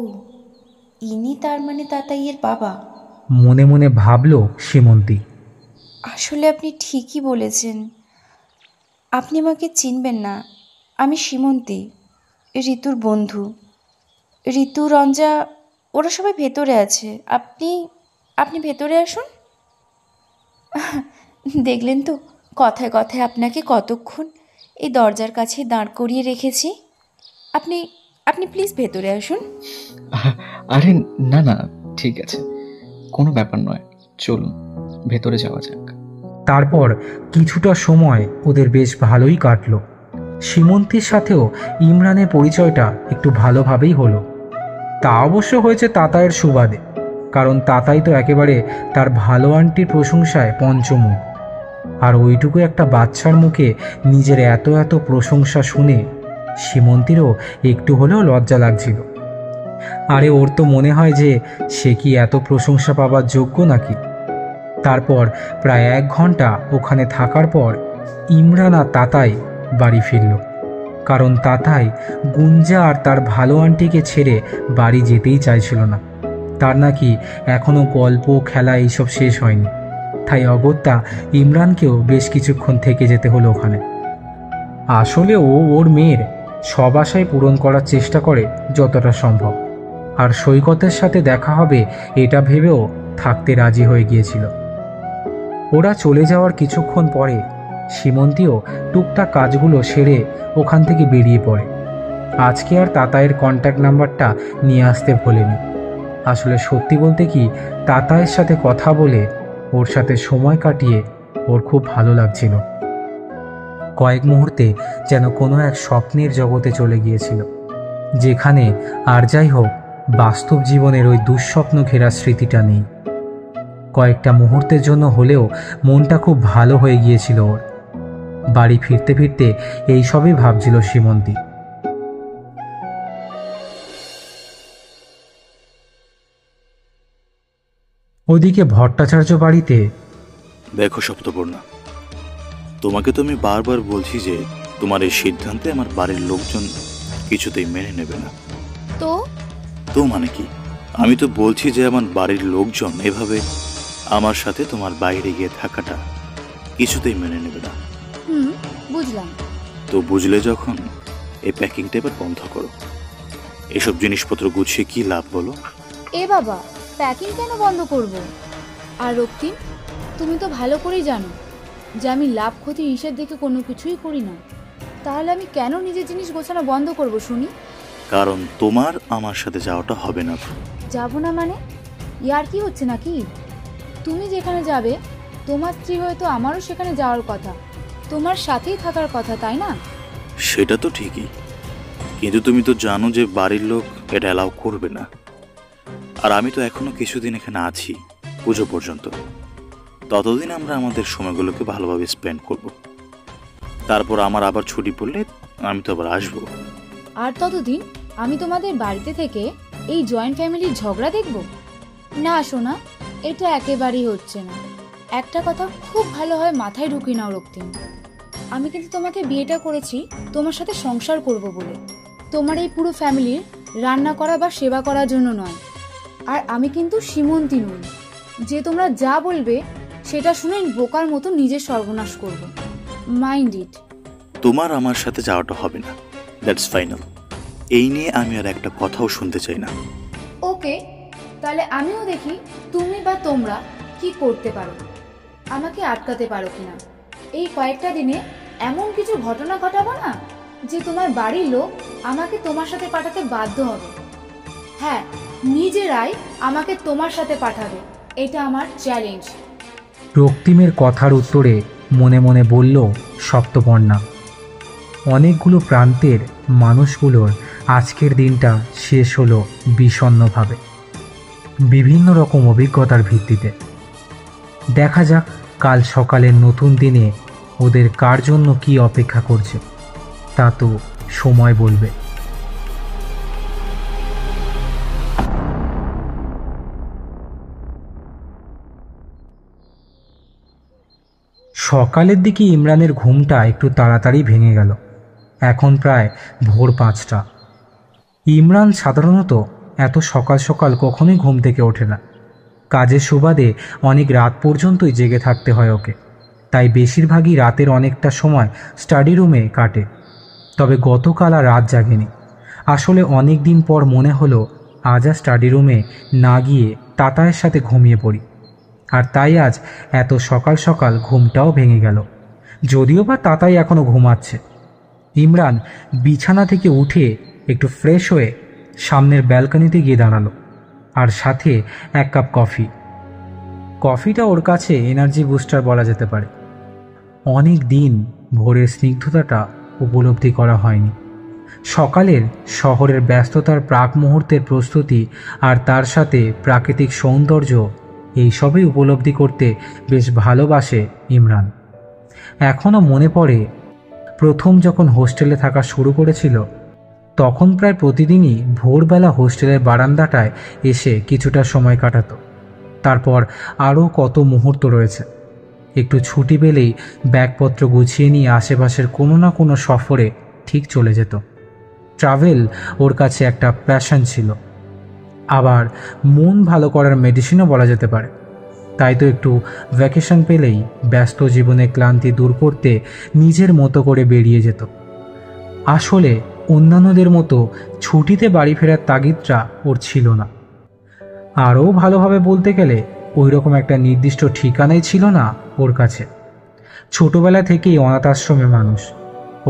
ইনি তার মানে তাতাইয়ের বাবা? মনে মনে ভাবল সীমন্তী। আসলে আপনি ঠিকই বলেছেন। আপনি আমাকে চিনবেন না, আমি সীমন্তী, ঋতুর বন্ধু। ঋতু, রঞ্জা ওরা সবাই ভেতরে আছে। আপনি আপনি ভেতরে আসুন। দেখলেন তো, কথায় কথায় আপনাকে কতক্ষণ এই দরজার কাছে দাঁড় করিয়ে রেখেছি। আপনি আপনি প্লিজ ভেতরে আসুন। আরে না না, ঠিক আছে, কোনো ব্যাপার নয়, চলুন ভেতরে যাওয়া যাক। তারপর কিছুটা সময় ওদের বেশ ভালোই কাটলো। সীমন্তীর সাথেও ইমরানের পরিচয়টা একটু ভালোভাবেই হলো। তা অবশ্য হয়েছে তাতাইয়ের সুবাদে, কারণ তাতাই তো একেবারে তার ভালো আন্টির প্রশংসায় পঞ্চমুখ। আর ওইটুকু একটা বাচ্চার মুখে নিজের এত এত প্রশংসা শুনে সীমন্তীরও একটু হলেও লজ্জা লাগছিল। আরে ওর তো মনে হয় যে সে কি এত প্রশংসা পাবার যোগ্য নাকি। তারপর প্রায় 1 ঘন্টা ওখানে থাকার পর ইমরান আর তাতাই বাড়ি ফিরল। কারণ তাতাই গুঞ্জা আর তার ভালো আন্টিকে ছেড়ে বাড়ি যেতেই চাইছিল না। তার নাকি এখনও গল্প খেলা এইসব শেষ হয়নি। তাই অগত্যা ইমরানকেও বেশ কিছুক্ষণ থেকে যেতে হলো ওখানে। আসলে ও ওর মেয়ের সব আশাই পূরণ করার চেষ্টা করে যতটা সম্ভব। আর সৈকতের সাথে দেখা হবে এটা ভেবেও থাকতে রাজি হয়ে গিয়েছিল। ওরা চলে যাওয়ার কিছুক্ষণ পরে সীমন্তীও টুকটাক কাজগুলো সেরে ওখান থেকে বেরিয়ে পড়ে। আজকে আর তাতায়ের কন্ট্যাক্ট নাম্বারটা নিয়ে আসতে ভোলেনি। আসলে সত্যি বলতে কি, তাতায়ের সাথে কথা বলে ওর সাথে সময় কাটিয়ে ওর খুব ভালো লাগছিল। কয়েক মুহূর্তে যেন কোনো এক স্বপ্নের জগতে চলে গিয়েছিল, যেখানে আর যাই হোক বাস্তব জীবনের ওই দুঃস্বপ্ন ঘেরা স্মৃতিটা নেই। কয়েকটা মুহূর্তের জন্য হলেও মনটা খুব ভালো হয়ে গিয়েছিল ওর। বাড়ি ফিরতে ফিরতে এইসবই ভাবছিল সীমন্তী। ওদিকে ভট্টাচার্য বাড়িতে। দেখো সপ্তপর্ণা, তোমাকে তো আমি বারবার বলছি যে তোমার এই সিদ্ধান্তে আমার বাড়ির লোকজন কিছুতেই মেনে নেবে না। তো মানে কি? আমি তো বলছি যে আমার বাড়ির লোকজন এভাবে আমার সাথে তোমার বাইরে গিয়ে থাকাটা কিছুতেই মেনে নেবে না। বুঝলাম। তো বুঝলে যখন, এই প্যাকিংটা এবার বন্ধ করো। এসব জিনিসপত্র গুছিয়ে কি লাভ বলো? এ বাবা, প্যাকিং কেন বন্ধ করব? আর রক্তিম, তুমি তো ভালো করেই জানো যে আমি লাভ ক্ষতির হিসেব দেখে কোনো কিছুই করি না। তাহলে আমি কেন নিজের জিনিস গোছানো বন্ধ করব শুনি? কারণ তোমার আমার সাথে যাওয়াটা হবে না। যাব না মানে? ইয়ার কি হচ্ছে নাকি? তুমি যেখানে যাবে তোমার স্ত্রী হয়তো আমারও সেখানে যাওয়ার কথা, তোমার সাথেই থাকার কথা, তাই না? সেটা তো ঠিকই, কিন্তু তুমি তো জানো যে বাড়ির লোক এটা অ্যালাউ করবে না। আর আমি তো এখনো কিছুদিন এখানে আছি, পুজো পর্যন্ত। ততদিন আমরা আমাদের সময়গুলোকে ভালোভাবে স্পেন্ড করব। তারপর আমার আবার ছুটি পড়লে আমি তো আবার আসবো। আর ততদিন আমি তোমাদের বাড়িতে থেকে এই জয়েন্ট ফ্যামিলির ঝগড়া দেখব? না সোনা, এটা একেবারেই হচ্ছে না। একটা কথা খুব ভালো হয় মাথায় ঢুকিয়ে নাও রক্তিম, আমি কিন্তু তোমাকে বিয়েটা করেছি তোমার সাথে সংসার করব বলে, তোমার এই পুরো ফ্যামিলির রান্না করা বা সেবা করার জন্য নয়। আর আমি কিন্তু সীমন্তী নই যে তোমরা যা বলবে সেটা শুনে বোকার মতো নিজের সর্বনাশ করব। Mind it. তোমার আমার সাথে যাওয়াটা হবে না, দ্যাটস ফাইনাল। এই নিয়ে আমি আর একটা কথাও শুনতে চাই না। ওকে, তাহলে আমিও দেখি তুমি বা তোমরা কি করতে পারো, আমাকে আটকাতে পারো কিনা। এই কয়েকটা দিনে এমন কিছু ঘটনা ঘটাবো না যে তোমার বাড়ির লোক আমাকে তোমার সাথে পাঠাতে বাধ্য হবে। হ্যাঁ, নিজেরাই আমাকে তোমার সাথে পাঠাবে, এটা আমার চ্যালেঞ্জ। রক্তিমের কথার উত্তরে মনে মনে বলল সপ্তপর্ণা। অনেকগুলো প্রান্তের মানুষগুলোর আজকের দিনটা শেষ হলো বিষণ্ণভাবে, বিভিন্ন রকম অভিজ্ঞতার ভিত্তিতে। দেখা যাক কাল সকালের নতুন দিনে ওদের কার জন্য কি অপেক্ষা করছে, তা তো সময় বলবে। সকালের দিকে ইমরানের ঘুমটা একটু তাড়াতাড়ি ভেঙে গেল। এখন প্রায় ভোর 5টা। ইমরান সাধারণত এত সকাল সকাল কখনোই ঘুম থেকে ওঠে না। কাজের সুবাদে অনেক রাত পর্যন্তই জেগে থাকতে হয় ওকে, তাই বেশিরভাগই রাতের অনেকটা সময় স্টাডি রুমে কাটে। তবে গতকাল আর রাত জাগেনি। আসলে অনেক দিন পর মনে হলো আজ আর স্টাডি রুমে না গিয়ে তাতায়ের সাথে ঘুমিয়ে পড়ি। আর তাই আজ এত সকাল সকাল ঘুমটাও ভেঙে গেল, যদিও বা তাতাই এখনও ঘুমাচ্ছে। ইমরান বিছানা থেকে উঠে একটু ফ্রেশ হয়ে সামনের ব্যালকনিতে গিয়ে দাঁড়ালো, আর সাথে 1 কাপ কফি। কফিটা ওর কাছে এনার্জি বুস্টার বলা যেতে পারে। অনেক দিন ভোরের স্নিগ্ধতাটা উপলব্ধি করা হয়নি। সকালের শহরের ব্যস্ততার প্রাক মুহূর্তের প্রস্তুতি আর তার সাথে প্রাকৃতিক সৌন্দর্য, এইসবই উপলব্ধি করতে বেশ ভালোবাসে ইমরান। এখনও মনে পড়ে প্রথম যখন হোস্টেলে থাকা শুরু করেছিল, তখন প্রায় প্রতিদিনই ভোরবেলা হোস্টেলের বারান্দাটায় এসে কিছুটা সময় কাটাতো। তারপর আরও কত মুহূর্ত রয়েছে। একটু ছুটি পেলেই ব্যাগপত্র গুছিয়ে নিয়ে আশেপাশের কোনো না কোনো সফরে ঠিক চলে যেত। ট্রাভেল ওর কাছে একটা প্যাশন ছিল, আবার মন ভালো করার মেডিসিনও বলা যেতে পারে। তাই তো একটু ভ্যাকেশন পেলেই ব্যস্ত জীবনে ক্লান্তি দূর করতে নিজের মতো করে বেরিয়ে যেত। আসলে অন্যান্যদের মতো ছুটিতে বাড়ি ফেরার তাগিদটা ওর ছিল না। আরও ভালোভাবে বলতে গেলে ওই রকম একটা নির্দিষ্ট ঠিকানাই ছিল না ওর কাছে। ছোটবেলা থেকেই অনাথ আশ্রমে মানুষ।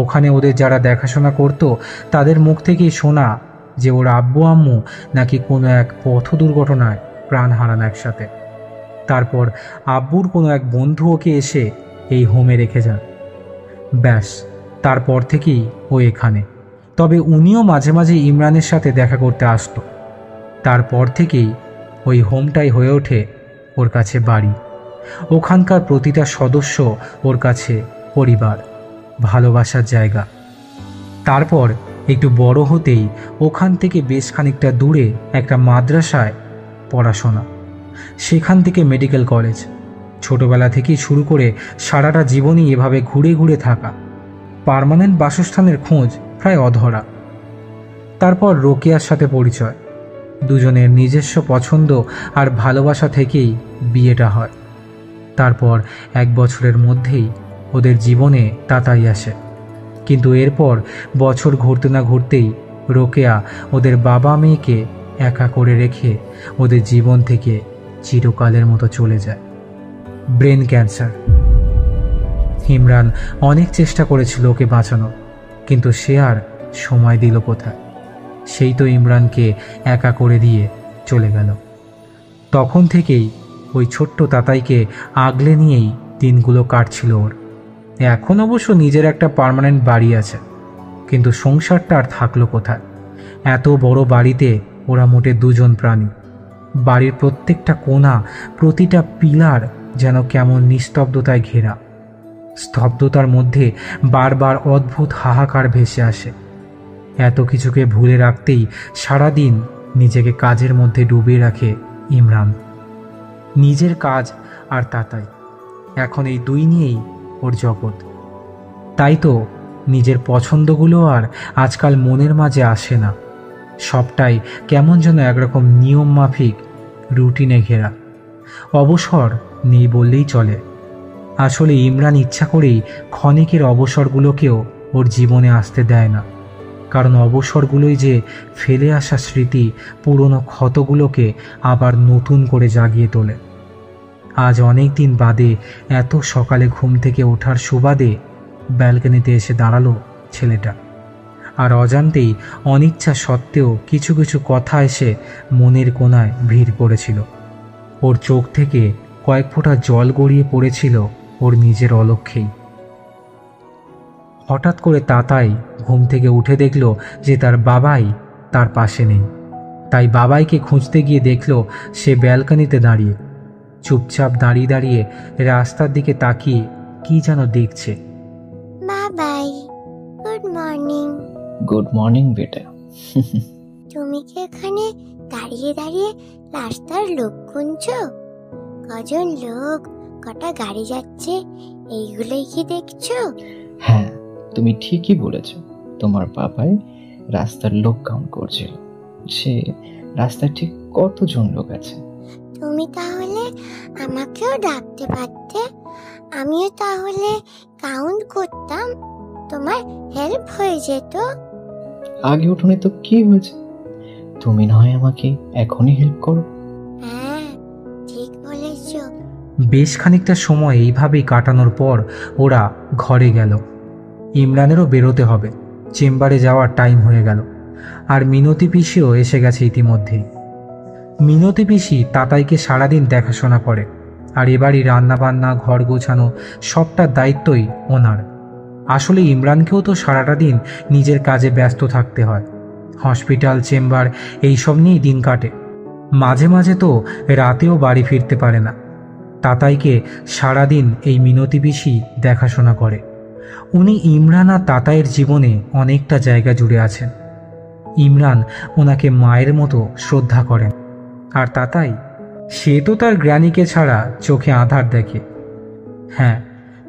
ওখানে ওদের যারা দেখাশোনা করতো তাদের মুখ থেকেই শোনা যে ওর আব্বু আম্মু নাকি কোনো এক পথ দুর্ঘটনায় প্রাণ হারান একসাথে। তারপর আব্বুর কোনো এক বন্ধু ওকে এসে এই হোমে রেখে যান। ব্যাস, তারপর থেকেই ও এখানে। তবে উনিও মাঝে মাঝে ইমরানের সাথে দেখা করতে আসতো। তারপর থেকেই ওই হোমটাই হয়ে ওঠে ওর কাছে বাড়ি। ওখানকার প্রতিটা সদস্য ওর কাছে পরিবার, ভালোবাসার জায়গা। তারপর একটু বড় হতেই ওখান থেকে বেশ খানিকটা দূরে একটা মাদ্রাসায় পড়াশোনা, সেখান থেকে মেডিকেল কলেজ। ছোটবেলা থেকেই শুরু করে সারাটা জীবনই এভাবে ঘুরে ঘুরে থাকা, পার্মানেন্ট বাসস্থানের খোঁজ প্রায় অধরা। তারপর রোকেয়ার সাথে পরিচয়। দুজনের নিজস্ব পছন্দ আর ভালোবাসা থেকেই বিয়েটা হয়। তারপর 1 বছরের মধ্যেই ওদের জীবনে তাতাই আসে। কিন্তু এরপর বছর ঘুরতে না ঘুরতেই রোকেয়া ওদের বাবা মেয়েকে একা করে রেখে ওদের জীবন থেকে চিরকালের মতো চলে যায়। Brain cancer. ইমরান অনেক চেষ্টা করেছিল ওকে বাঁচানোর, কিন্তু সে আর সময় দিল কোথায়। সেই তো ইমরানকে একা করে দিয়ে চলে গেল। তখন থেকেই ওই ছোট্ট তাতাইকে আগলে নিয়েই দিনগুলো কাটছিল ওর। এখন অবশ্য নিজের একটা পার্মানেন্ট বাড়ি আছে, কিন্তু সংসারটা আর থাকলো কোথায়? এত বড় বাড়িতে ওরা মোটে 2 জন প্রাণী। বাড়ির প্রত্যেকটা কোণা, প্রতিটা পিলার যেন কেমন নিস্তব্ধতায় ঘেরা। স্তব্ধতার মধ্যে বারবার অদ্ভুত হাহাকার ভেসে আসে। এত কিছুকে ভুলে রাখতেই সারাদিন নিজেকে কাজের মধ্যে ডুবিয়ে রাখে ইমরান। নিজের কাজ আর তাতাই, এখন এই 2 নিয়েই ওর জগৎ। তাই তো নিজের পছন্দগুলো আর আজকাল মনের মাঝে আসে না। সবটাই কেমন যেন একরকম নিয়ম মাফিক, রুটিনে ঘেরা। অবসর নেই বললেই চলে। আসলে ইমরান ইচ্ছা করেই ক্ষণিকের অবসরগুলোকেও ওর জীবনে আসতে দেয় না, কারণ অবসরগুলোই যে ফেলে আসা স্মৃতি, পুরনো ক্ষতগুলোকে আবার নতুন করে জাগিয়ে তোলে। আজ অনেক দিন বাদে এত সকালে ঘুম থেকে ওঠার সুবাদে ব্যালকনিতে এসে দাঁড়ালো ছেলেটা। আর অজান্তেই অনিচ্ছা সত্ত্বেও কিছু কিছু কথা এসে মনের কোণায় ভিড় করেছিল। ওর চোখ থেকে কয়েক ফোঁটা জল গড়িয়ে পড়েছিল ওর নিজের অলক্ষ্যেই। হঠাৎ করে তাতাই ঘুম থেকে উঠে দেখল যে তার বাবাই তার পাশে নেই। তাই বাবাইকে খুঁজতে গিয়ে দেখল সে ব্যালকনিতে দাঁড়িয়ে, চুপচাপ দাঁড়িয়ে দাঁড়িয়ে রাস্তার দিকে তাকিয়ে কি যেন দেখছে। বাবাই, গুড মর্নিং। গুড মর্নিং বেটা। তুমি কি এখানে দাঁড়িয়ে দাঁড়িয়ে রাস্তার লোক গুনছো? কজন লোক, কটা গাড়ি যাচ্ছে, এইগুলোই কি দেখছো? হ্যাঁ, তুমি ঠিকই বলেছ। তোমার বাবাই রাস্তার লোক কাউন্ট করছিল, সে রাস্তার ঠিক কতজন লোক আছে। তুমি তাহলে আমাকেও ডাকতে পারতে, আমিও তাহলে কাউন্ট করতাম, তোমার হেল্প হয়ে যেত। আগে উঠোনে তো কি হয়েছে, তুমি না হয় আমাকে এখনই হেল্প করো। হ্যাঁ, ঠিক বলেছ। বেশ খানিকটা সময় এইভাবেই কাটানোর পর ওরা ঘরে গেল। ইমরানেরও বেরোতে হবে, চেম্বারে যাওয়ার টাইম হয়ে গেল। আর মিনতি পিসিও এসে গেছে ইতিমধ্যেই। মিনতি পিসি তাতাইকে সারাদিন দেখাশোনা করে, আর এবারই রান্নাবান্না, ঘর গোছানো সবটার দায়িত্বই ওনার। আসলে ইমরানকেও তো সারাটা দিন নিজের কাজে ব্যস্ত থাকতে হয়। হসপিটাল, চেম্বার এইসব নিয়েই দিন কাটে। মাঝে মাঝে তো রাতেও বাড়ি ফিরতে পারে না। তাতাইকে সারাদিন এই মিনতি পিসি দেখাশোনা করে। উনি ইমরান আর তাতাইয়ের জীবনে অনেকটা জায়গা জুড়ে আছেন। ইমরান ওনাকে মায়ের মতো শ্রদ্ধা করেন, আর তাতাই, সে তো তার গ্র্যানিকে ছাড়া চোখে আঁধার দেখে। হ্যাঁ,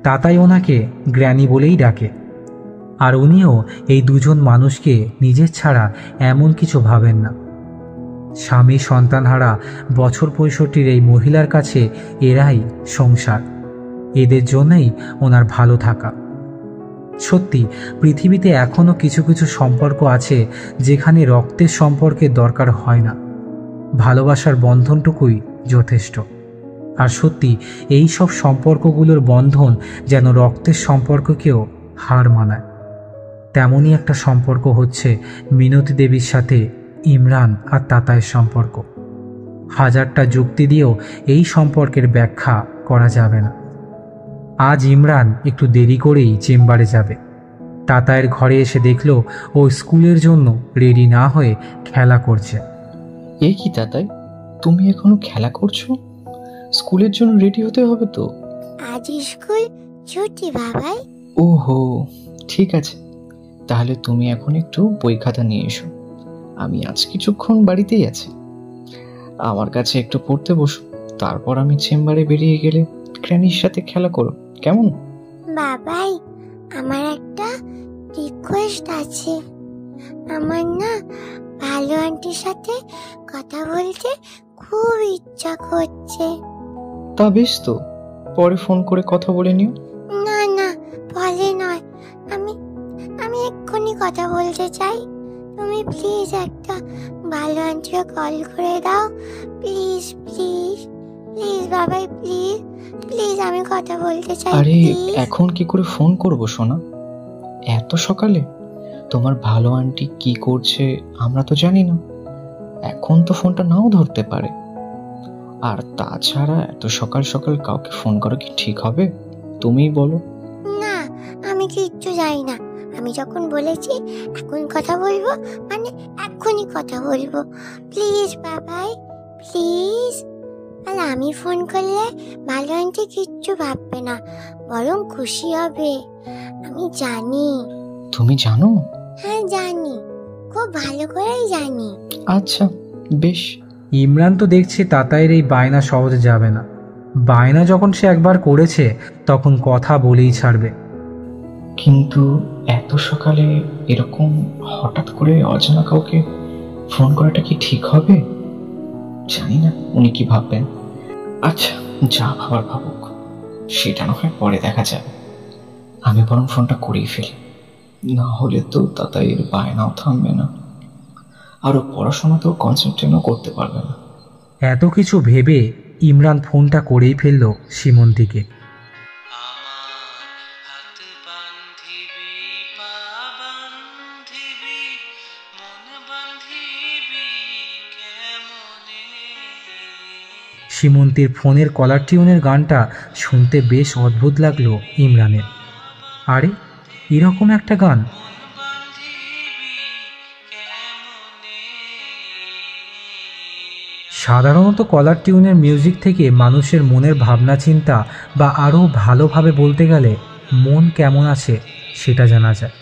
তাতাই ওনাকে গ্র্যানি বলেই ডাকে। আর উনিও এই 2 জন মানুষকে নিজের ছাড়া এমন কিছু ভাবেন না। স্বামী সন্তানহারা বছর 65 এই মহিলার কাছে এরাই সংসার। এদের জন্যই ওনার ভালো থাকা। সত্যি পৃথিবীতে এখনো কিছু কিছু সম্পর্ক আছে যেখানে রক্তের সম্পর্কের দরকার হয় না, ভালোবাসার বন্ধনটুকুই যথেষ্ট। আর সত্যি এই সব সম্পর্কগুলোর বন্ধন যেন রক্তের সম্পর্ককেও হার মানায়। তেমনই একটা সম্পর্ক হচ্ছে মিনতি দেবীর সাথে ইমরান আর তাতায়ের সম্পর্ক। হাজারটা যুক্তি দিয়েও এই সম্পর্কের ব্যাখ্যা করা যাবে না। আজ ইমরান একটু দেরি করেই চেম্বারে যাবে। তাতায়ের ঘরে এসে দেখল ও স্কুলের জন্য রেডি না হয়ে খেলা করছে। এ কি তাতাই, তুমি এখনো খেলা করছো? স্কুলের জন্য রেডি হতে হবে তো। আজ স্কুল ছুটি বাবাই। ওহো, ঠিক আছে, তাহলে তুমি এখন একটু বই খাতা নিয়ে এসো। আমি আজ কিছুক্ষণ বাড়িতেই আছি, আমার কাছে একটু পড়তে বসো, তারপর আমি চেম্বারে বেরিয়ে গেলে গ্র্যানির সাথে খেলা করো, কেমন? বাবাই, আমার একটা রিকোয়েস্ট আছে। আমার না ভালো আন্টির সাথে কথা বলতে খুব ইচ্ছা করছে। তা বেশ তো, পরে ফোন করে কথা বলে নিও। না না, বলে নয়, আমি এক্ষুনি কথা বলতে চাই। তুমি প্লিজ একটা ভালো আন্টিকে কল করে দাও, প্লিজ প্লিজ প্লিজ বাবাই, প্লিজ প্লিজ, আমি কথা বলতে চাই। আরে এখন কি করে ফোন করবো সোনা, এত সকালে? তোমার ভালো আন্টি কি করছে আমরা তো জানি না, এখন তো ফোনটা নাও ধরতে পারে। আর তাছাড়া এত সকাল সকাল কাউকে ফোন করা কি ঠিক হবে? তুমিই বলো। না, আমি কিচ্ছু জানি না। আমি যখন বলেছি এখন কথা বলবো মানে এখনই কথা বলবো। প্লিজ বাবাই, প্লিজ। আর আমি ফোন করলে ভালো আন্টি কিচ্ছু ভাববে না, বরং খুশি হবে। আমি জানি। তুমি জানো? হ্যাঁ জানি, খুব ভালো করেই জানি। আচ্ছা বেশ। ইমরান তো দেখছে তাতায়ের এই বায়না সহজে যাবে না। বায়না যখন সে একবার করেছে তখন কথা বলেই ছাড়বে। কিন্তু এত সকালে এরকম হঠাৎ করে অজানা কাউকে ফোন করাটা কি ঠিক হবে? জানি না উনি কি ভাববেন। আচ্ছা, যা ভাবার ভাবুক, সেটা না হয় পরে দেখা যাবে। আমি বরং ফোনটা করেই ফেলি, না হলে তো তাতায়ের বায়নাও থামবে না, আরও পড়াশোনাতেও কনসেন্ট্রেটও করতে পারবে না। এত কিছু ভেবে ইমরান ফোনটা করেই ফেলল সীমন্তীকে। সীমন্তীর ফোনের কলার টিউনের গানটা শুনতে বেশ অদ্ভুত লাগলো ইমরানের। আরে এরকম একটা গান! সাধারণত কলার টিউনের মিউজিক থেকে মানুষের মনের ভাবনা চিন্তা বা আরও ভালোভাবে বলতে গেলে মন কেমন আছে সেটা জানা যায়।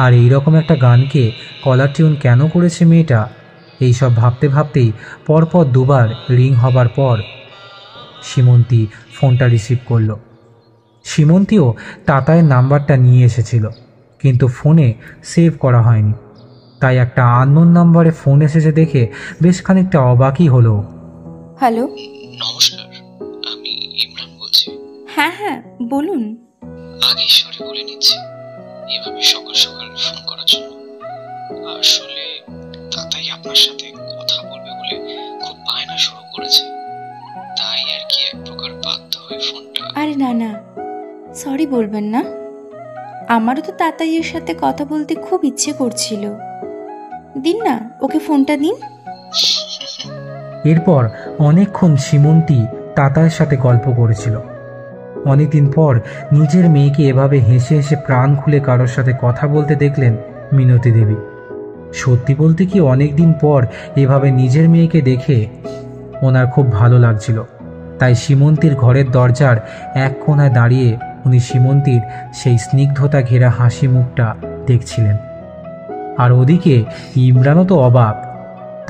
আর এইরকম একটা গানকে কলার টিউন কেন করেছে মেয়েটা, এইসব ভাবতে ভাবতেই পরপর দুবার রিং হবার পর সীমন্তী ফোনটা রিসিভ করল। সীমন্তীও তাতায়ের নাম্বারটা নিয়ে এসেছিল, কিন্তু ফোনে সেভ করা হয়নি, তাই একটা আননোন নাম্বারে ফোন এসেছে দেখে বেশ খানিকটা অবাকই হলো। হ্যালো, নমস্কার, আমি ইমরান বলছি। হ্যাঁ হ্যাঁ বলুন। আগেই সরি বলে নিচ্ছি এভাবে সকাল সকাল ফোন করার জন্য। আসলে তাতাই আপনার সাথে কথা বলবে বলে খুব বায়না শুরু করেছে, তাই আর কি এক প্রকার বাধ্য হয়ে ফোনটা। আরে না না, সরি বলবেন না, আমারও তো তাতাইয়ের সাথে কথা বলতে খুব ইচ্ছে করছিল। দিন না ওকে ফোনটা দিন। এরপর অনেকক্ষণ সীমন্তী তাতায়ের সাথে গল্প করেছিল। অনেকদিন পর নিজের মেয়েকে এভাবে হেসে হেসে প্রাণ খুলে কারোর সাথে কথা বলতে দেখলেন মিনতি দেবী। সত্যি বলতে কি অনেকদিন পর এভাবে নিজের মেয়েকে দেখে ওনার খুব ভালো লাগছিল। তাই সীমন্তীর ঘরের দরজার এক কোণায় দাঁড়িয়ে উনি সীমন্তীর সেই স্নিগ্ধতা ঘেরা হাসি মুখটা দেখছিলেন। আর ওদিকে ইমরানও তো অবাক।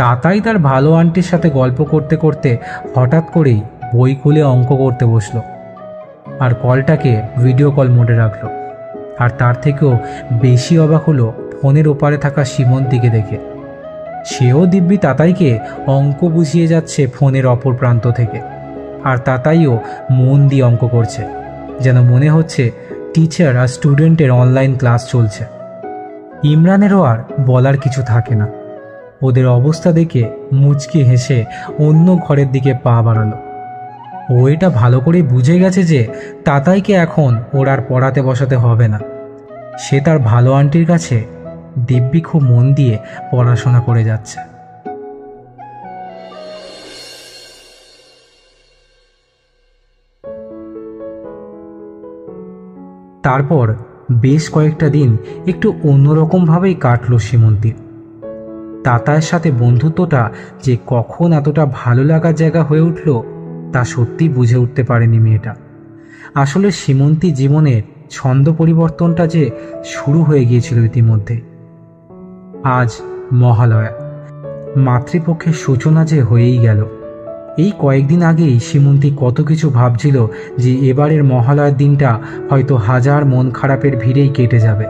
তাতাই তার ভালো আন্টির সাথে গল্প করতে করতে হঠাৎ করেই বই খুলে অঙ্ক করতে বসলো আর কলটাকে ভিডিও কল মোডে রাখলো। আর তার থেকেও বেশি অবাক হলো ফোনের ওপারে থাকা সীমন্তীকে দেখে। সেও দিব্যি তাতাইকে অঙ্ক বুঝিয়ে যাচ্ছে ফোনের অপর প্রান্ত থেকে। আর তাতাইও মন দিয়ে অঙ্ক করছে, যেন মনে হচ্ছে টিচার আর স্টুডেন্টের অনলাইন ক্লাস চলছে। ইমরানেরও আর বলার কিছু থাকে না। ওদের অবস্থা দেখে মুচকি হেসে অন্য ঘরের দিকে পা বাড়ালো। ও এটা ভালো করে বুঝে গেছে যে তাতাইকে এখন ওর আর পড়াতে বসাতে হবে না। সে তার ভালো আন্টির কাছে দিব্যি খুব মন দিয়ে পড়াশোনা করে যাচ্ছে। তারপর বেশ কয়েকটা দিন একটু অন্যরকমভাবেই কাটল সীমন্তীর। তাতায়ের সাথে বন্ধুত্বটা যে কখন এতটা ভালো লাগার জায়গা হয়ে উঠল তা সত্যি বুঝে উঠতে পারেনি মেয়েটা। আসলে সীমন্তী জীবনের ছন্দ পরিবর্তনটা যে শুরু হয়ে গিয়েছিল ইতিমধ্যে। আজ মহালয়া, মাতৃপক্ষের সূচনা যে হয়েই গেল। এই কয়েকদিন আগেই সীমন্তী কত কিছু ভাবছিল যে এবারের মহালয়ার দিনটা হয়তো হাজার মন খারাপের ভিড়েই কেটে যাবে।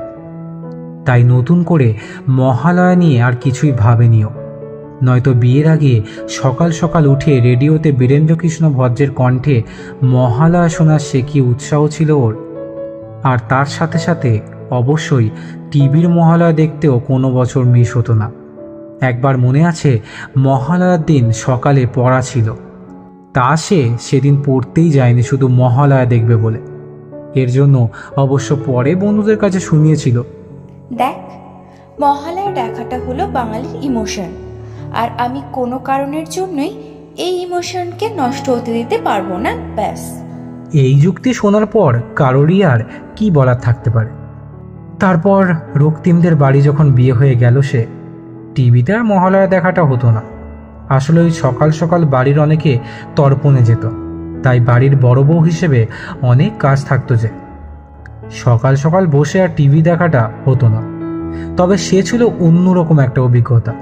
তাই নতুন করে মহালয়া নিয়ে আর কিছুই ভাবেনিও। নয়তো বিয়ের আগে সকাল সকাল উঠে রেডিওতে বীরেন্দ্রকৃষ্ণ ভদ্রের কণ্ঠে মহালয়া শোনার সে কি উৎসাহ ছিল ওর। আর তার সাথে সাথে অবশ্যই টিভির মহালয়া দেখতেও কোনো বছর মিস হতো না। একবার মনে আছে মহালয়ার দিন সকালে পড়া ছিল, তা সে সেদিন পড়তেই যায়নি শুধু মহালয়া দেখবে বলে। এর জন্য অবশ্য পরে বন্ধুদের কাছে শুনিয়েছিল, দেখ, মহালয়া দেখাটা হলো বাঙালির ইমোশন, আর আমি কোনো কারণের জন্যই এই ইমোশনকে নষ্ট হতে দিতে পারবো না, ব্যাস। এই যুক্তি শোনার পর কারোরই আর কি বলার থাকতে পারে। তারপর রক্তিমদের বাড়ি যখন বিয়ে হয়ে গেল, সে টিভিতে আর মহালয়া দেখাটা হতো না। আসলে ওই সকাল সকাল বাড়ির অনেকে তর্পণে যেত, তাই বাড়ির বড় বউ হিসেবে অনেক কাজ থাকতো যে সকাল সকাল বসে আর টিভি দেখাটা হতো না। তবে সে ছিল অন্যরকম একটা অভিজ্ঞতা।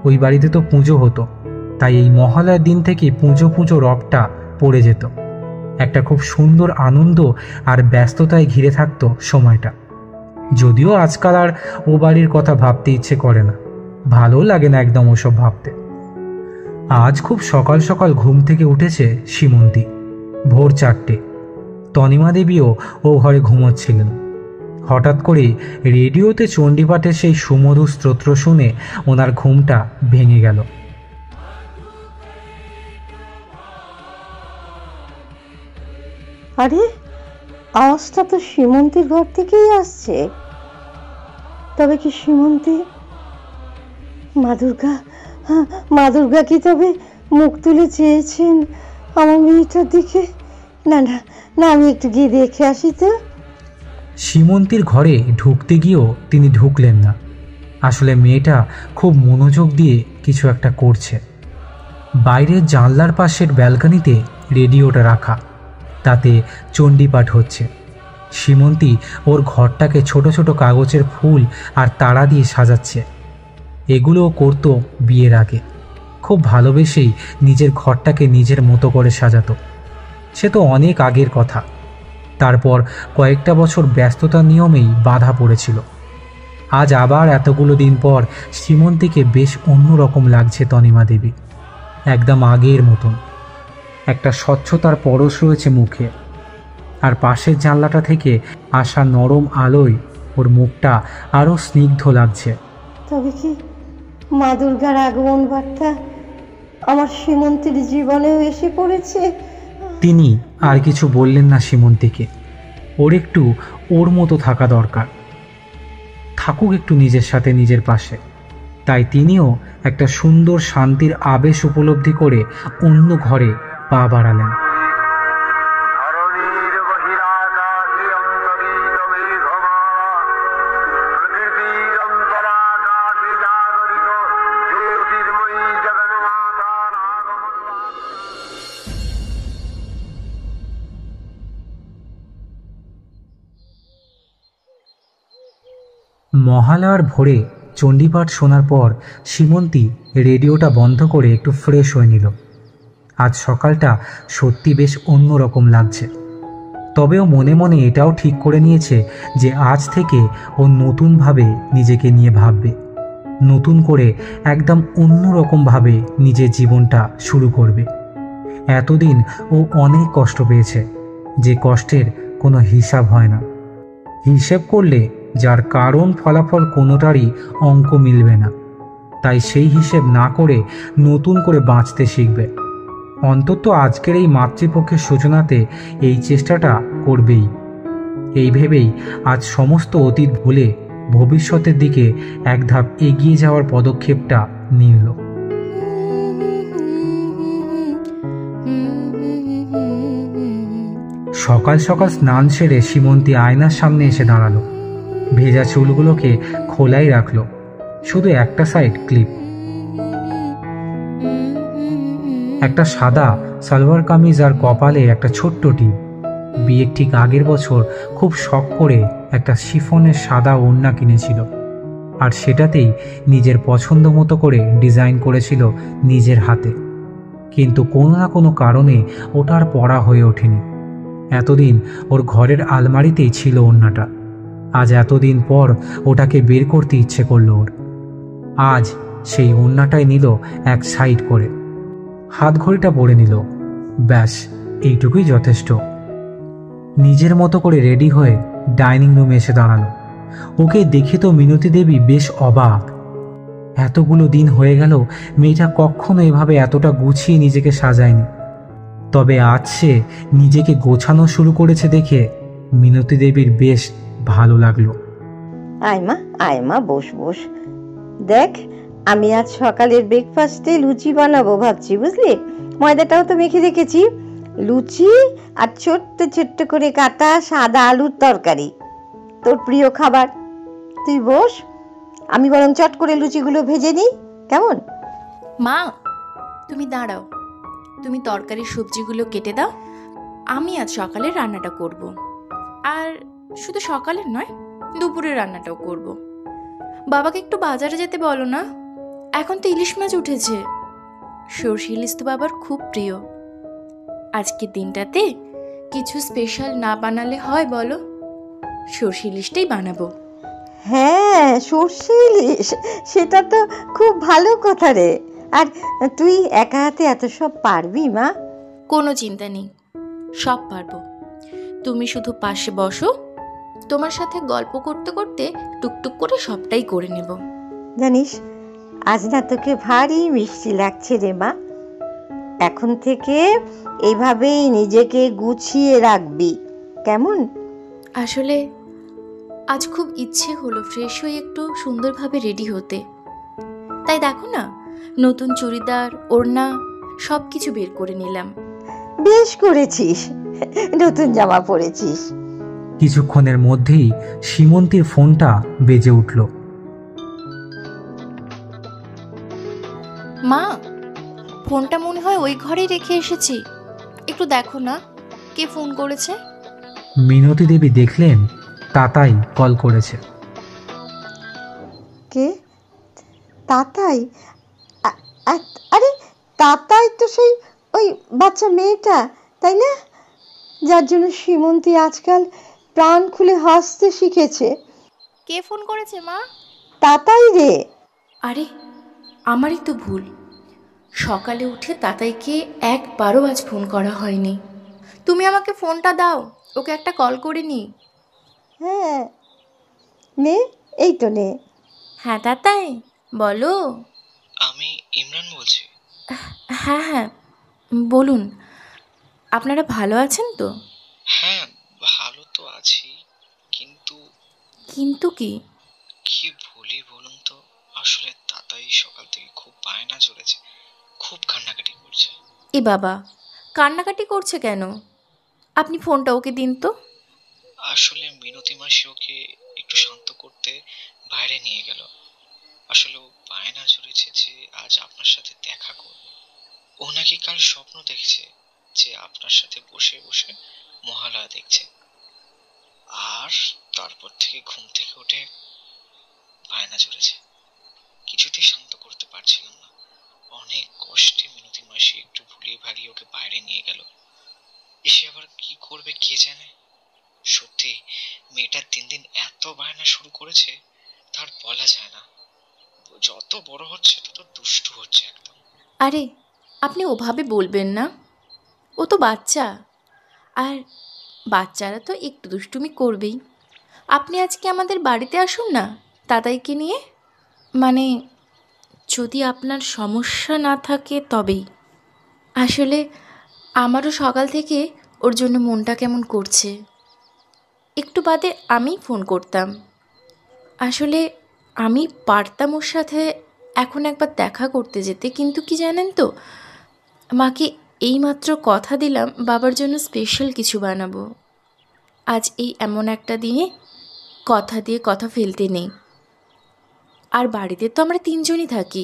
ওই বাড়িতে তো পুজো হতো, তাই এই মহালয়ার দিন থেকে পুজো রবটা পড়ে যেত। একটা খুব সুন্দর আনন্দ আর ব্যস্ততায় ঘিরে থাকতো সময়টা। যদিও আজকাল আর ও বাড়ির কথা ভাবতে ইচ্ছে করে না, ভালো লাগে না একদম ওসব ভাবতে। আজ খুব সকাল সকাল ঘুম থেকে উঠেছে সীমন্তী, ভোর 4টে। তনিমা দেবীও ও ঘরে ঘুমোচ্ছিলেন। হঠাৎ করে রেডিওতে চণ্ডীপাঠের সেই সুমধুর স্তোত্র শুনে ওনার ঘুমটা ভেঙে গেল। আরে, আওয়াজটা তো সীমন্তীর ঘর থেকেই আসছে। তবে কি সীমন্তী মা দুর্গা কি তবে মুখ তুলে চেয়েছেন আমার মেয়েটার দিকে? না না না, আমি একটু গিয়ে দেখে আসি তো। সীমন্তীর ঘরে ঢুকতে গিয়েও তিনি ঢুকলেন না। আসলে মেয়েটা খুব মনোযোগ দিয়ে কিছু একটা করছে। বাইরের জানলার পাশের ব্যালকনিতে রেডিওটা রাখা, তাতে চণ্ডীপাঠ হচ্ছে। সীমন্তী ওর ঘরটাকে ছোট ছোট কাগজের ফুল আর তারা দিয়ে সাজাচ্ছে। এগুলোও করতো বিয়ের আগে। খুব ভালোবেসেই নিজের ঘরটাকে নিজের মতো করে সাজাতো। সে তো অনেক আগের কথা। তারপর কয়েকটা বছর ব্যস্ততার নিয়মেই বাধা পড়েছিল। আজ আবার এতগুলো দিন পর সীমন্তীকে বেশ অন্যরকম লাগছে তনিমা দেবী, একদম আগের মতন। একটা স্বচ্ছতার পরশ রয়েছে মুখে, আর পাশের জানলাটা থেকে আসা নরম আলোয় ওর মুখটা আরও স্নিগ্ধ লাগছে। তবে কি মা দুর্গার আগমন বার্তা আমার সীমন্তীর জীবনেও এসে পড়েছে? তিনি আর কিছু বললেন না সীমন্তীকে। ওর একটু ওর মতো থাকা দরকার, থাকুক একটু নিজের সাথে নিজের পাশে। তাই তিনিও একটা সুন্দর শান্তির আবেশ উপলব্ধি করে অন্য ঘরে পা বাড়ালেন। মহালয়ার ভোরে চণ্ডীপাঠ শোনার পর সীমন্তী রেডিওটা বন্ধ করে একটু ফ্রেশ হয়ে নিল। আজ সকালটা সত্যি বেশ অন্যরকম লাগছে। তবে ও মনে মনে এটাও ঠিক করে নিয়েছে যে আজ থেকে ও নতুনভাবে নিজেকে নিয়ে ভাববে, নতুন করে একদম অন্যরকমভাবে নিজের জীবনটা শুরু করবে। এতদিন ও অনেক কষ্ট পেয়েছে, যে কষ্টের কোনো হিসাব হয় না। হিসেব করলে যার কারণ ফলাফল কোনোটারই অঙ্ক মিলবে না, তাই সেই হিসেব না করে নতুন করে বাঁচতে শিখবে। অন্তত আজকের এই মাতৃপক্ষের সূচনাতে এই চেষ্টাটা করবেই। এই ভেবেই আজ সমস্ত অতীত ভুলে ভবিষ্যতের দিকে এক ধাপ এগিয়ে যাওয়ার পদক্ষেপটা নিল। সকাল সকাল স্নান সেরে সীমন্তী আয়নার সামনে এসে দাঁড়ালো। ভেজা চুলগুলোকে খোলাই রাখলো, শুধু একটা সাইড ক্লিপ। একটা সাদা সালোয়ার কামিজ আর কপালে একটা ছোট্ট টিপ। বিয়ের ঠিক আগের বছর খুব শখ করে একটা শিফনের সাদা ওড়না কিনেছিল, আর সেটাতেই নিজের পছন্দ মতো করে ডিজাইন করেছিল নিজের হাতে। কিন্তু কোনো না কোনো কারণে ওটা আর পরা হয়ে ওঠেনি। এতদিন ওর ঘরের আলমারিতেই ছিল ওড়নাটা। আজ এতদিন পর ওটাকে বের করতে ইচ্ছে করলো ওর। আজ সেই ওড়নাটাই নিল এক সাইড করে, হাত ঘড়িটা পরে নিল। ব্যাস, এইটুকুই যথেষ্ট। নিজের মতো করে রেডি হয়ে ডাইনিং রুমে এসে দাঁড়ালো। ওকে দেখে তো মিনতি দেবী বেশ অবাক। এতগুলো দিন হয়ে গেল মেয়েটা কখনো এভাবে এতটা গুছিয়ে নিজেকে সাজায়নি। তবে আজ সে নিজেকে গোছানো শুরু করেছে দেখে মিনতি দেবীর বেশ ভালো লাগলো। আয় মা, বস বস। দেখ, আমি আজ সকালের ব্রেকফাস্টে লুচি বানাবো ভাবছি, বুঝলি? ময়দাটাও তো মেখে রেখেছি। লুচি আর ছোট্ট ছোট্ট করে কাটা সাদা আলুর তরকারি, তোর প্রিয় খাবার। তুই বস, আমি বরং চট করে লুচিগুলো ভেজে নিই, কেমন? মা, তুমি দাঁড়াও, তুমি তরকারির সবজিগুলো কেটে দাও। আমি আজ সকালে রান্নাটা করব। আর শুধু সকালের নয়, দুপুরের রান্নাটাও করব। বাবাকে একটু বাজারে যেতে বলো না, এখন তো ইলিশ মাছ উঠেছে। সর্ষে ইলিশ তো বাবার খুব প্রিয়। আজকের দিনটাতে কিছু স্পেশাল না বানালে হয় বলো? সর্ষে ইলিশটাই বানাবো। হ্যাঁ, সর্ষে ইলিশ, সেটা তো খুব ভালো কথা রে। আর তুই একা হাতে এত সব পারবি মা? কোনো চিন্তা নেই, সব পারবো। তুমি শুধু পাশে বসো, তোমার সাথে গল্প করতে করতে টুকটুক করে সবটাই করে নেব। জানিস, আজ না তোকে ভারী মিষ্টি লাগছে রে মা। এখন থেকে এইভাবেই নিজেকে গুছিয়ে রাখবি, কেমন? আসলে আজ খুব ইচ্ছে হলো ফ্রেশ হয়ে একটু সুন্দরভাবে রেডি হতে। তাই দেখো না, নতুন চুড়িদার, ওড়না সব কিছু বের করে নিলাম। বেশ করেছিস, নতুন জামা পরেছিস। কিছুক্ষণের মধ্যেই সীমন্তীর ফোনটা বেজে উঠল। মা, ফোনটা মনে হয় ওই ঘরেই রেখে এসেছি, একটু দেখো না কে ফোন করেছে। মিনতি দেবী দেখলেন তাতাই কল করেছে। কে? তাতাই? আরে তাতাই তো সেই ওই বাচ্চা মেয়েটা, তাই না? যার জন্য সীমন্তী আজকাল প্রাণ খুলে হাসতে শিখেছে। কে ফোন করেছে মা? তাতাই রে। আরে আমারই তো ভুল, সকালে উঠে তাতাইকে একবারও আজ ফোন করা হয়নি। তুমি আমাকে ফোনটা দাও, ওকে একটা কল করে নি। হ্যাঁ নে, এই তো নে। হ্যাঁ তাতাই, বলো। আমি ইমরান বলছি। হ্যাঁ হ্যাঁ বলুন, আপনারা ভালো আছেন তো? হ্যাঁ, ভালো তো আছি, কিন্তু কিন্তু কি? কি বলি বলুন তো, আসলে তাতাই সকাল থেকে খুব বায়না চলেছে, খুব কান্নাকাটি করছে। এ বাবা, কান্নাকাটি করছে কেন? আপনি ফোনটা ওকে দিন তো। আসলে মিনতি মাসি ওকে একটু শান্ত করতে বাইরে নিয়ে গেল। আসলে ও বায়না চলেছে যে আজ আপনার সাথে দেখা করবে। ও নাকি কাল স্বপ্ন দেখছে যে আপনার সাথে বসে বসে মহালয়া দেখছে, আর তারপর থেকে ঘুম থেকে উঠে বায়না চলেছে। কিছুতেই শান্ত করতে পারছিলাম না। অনেক কষ্টে মিনতি মাসি একটু ভুলিয়ে ভালিয়ে ওকে বাইরে নিয়ে গেল। এসে আবার কি করবে কে জানে। সত্যি মেয়েটার দিন দিন এত বায়না শুরু করেছে, তার বলা যায় না। যত বড় হচ্ছে তত দুষ্টু হচ্ছে একদম। আরে আপনি ওভাবে বলবেন না, ও তো বাচ্চা, আর বাচ্চারা তো একটু দুষ্টুমি করবেই। আপনি আজকে আমাদের বাড়িতে আসুন না দাদাইকে নিয়ে। মানে যদি আপনার সমস্যা না থাকে তবেই। আসলে আমারও সকাল থেকে ওর জন্য মনটা কেমন করছে। একটু বাদে আমি ফোন করতাম। আসলে আমি পারতাম ওর সাথে এখন একবার দেখা করতে যেতে, কিন্তু কি জানেন তো, মাকে এইমাত্র কথা দিলাম বাবার জন্য স্পেশাল কিছু বানাবো। আজ এই এমন একটা দিনে কথা দিয়ে কথা ফেলতে নেই। আর বাড়িতে তো আমরা 3 জনই থাকি,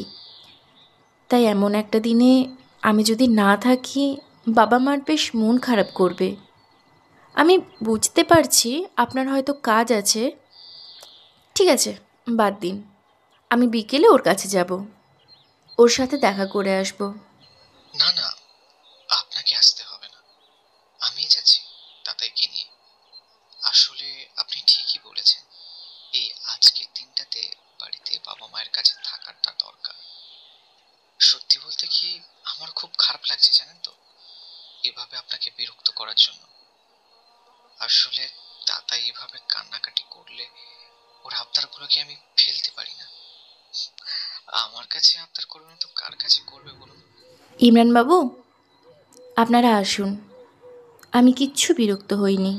তাই এমন একটা দিনে আমি যদি না থাকি বাবা মার বেশ মন খারাপ করবে। আমি বুঝতে পারছি আপনার হয়তো কাজ আছে। ঠিক আছে, বাদ দিন, আমি বিকেলে ওর কাছে যাব, ওর সাথে দেখা করে আসব। না না, আপনাকে আসতে হবে না, আমি যাচ্ছি দাদাইকে নিয়ে। আসলে আপনি ঠিকই বলেছেন, এই আজকের দিনটাতে বাড়িতে বাবা মায়ের কাছে থাকাটা দরকার। সত্যি বলতে কি আমার খুব খারাপ লাগছে জানেন তো, এভাবে আপনাকে বিরক্ত করার জন্য। আসলে দাদাই এভাবে কান্নাকাটি করলে ওর আবদারগুলোকে আমি ফেলতে পারি না। আমার কাছে আবদার করবে না তো কার কাছে করবে বলুন? ইমরান বাবু, আপনারা আসুন, আমি কিচ্ছু বিরক্ত হইনি।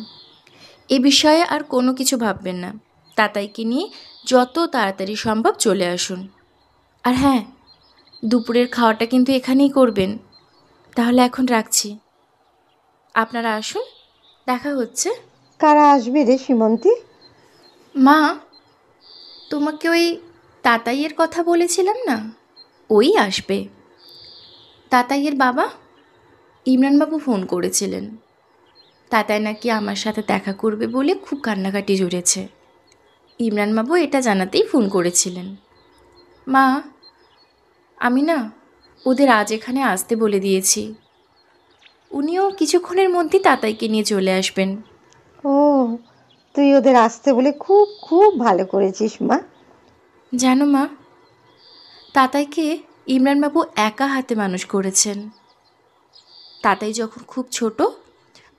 এ বিষয়ে আর কোনো কিছু ভাববেন না। তাতাইকে নিয়ে যত তাড়াতাড়ি সম্ভব চলে আসুন। আর হ্যাঁ, দুপুরের খাওয়াটা কিন্তু এখানেই করবেন। তাহলে এখন রাখছি, আপনারা আসুন, দেখা হচ্ছে। কারা আসবে রে সীমন্তী? মা, তোমাকে ওই তাতাইয়ের কথা বলেছিলাম না, ওই আসবে। তাতাইয়ের বাবা ইমরানবাবু ফোন করেছিলেন। তাতাই নাকি আমার সাথে দেখা করবে বলে খুব কান্নাকাটি জুড়েছে। ইমরানবাবু এটা জানাতেই ফোন করেছিলেন। মা, আমি না ওদের আজ এখানে আসতে বলে দিয়েছি। উনিও কিছুক্ষণের মধ্যেই তাতাইকে নিয়ে চলে আসবেন। ও, তুই ওদের আসতে বলে খুব খুব ভালো করেছিস মা। জানো মা, তাতাইকে ইমরানবাবু একা হাতে মানুষ করেছেন। তাতাই যখন খুব ছোট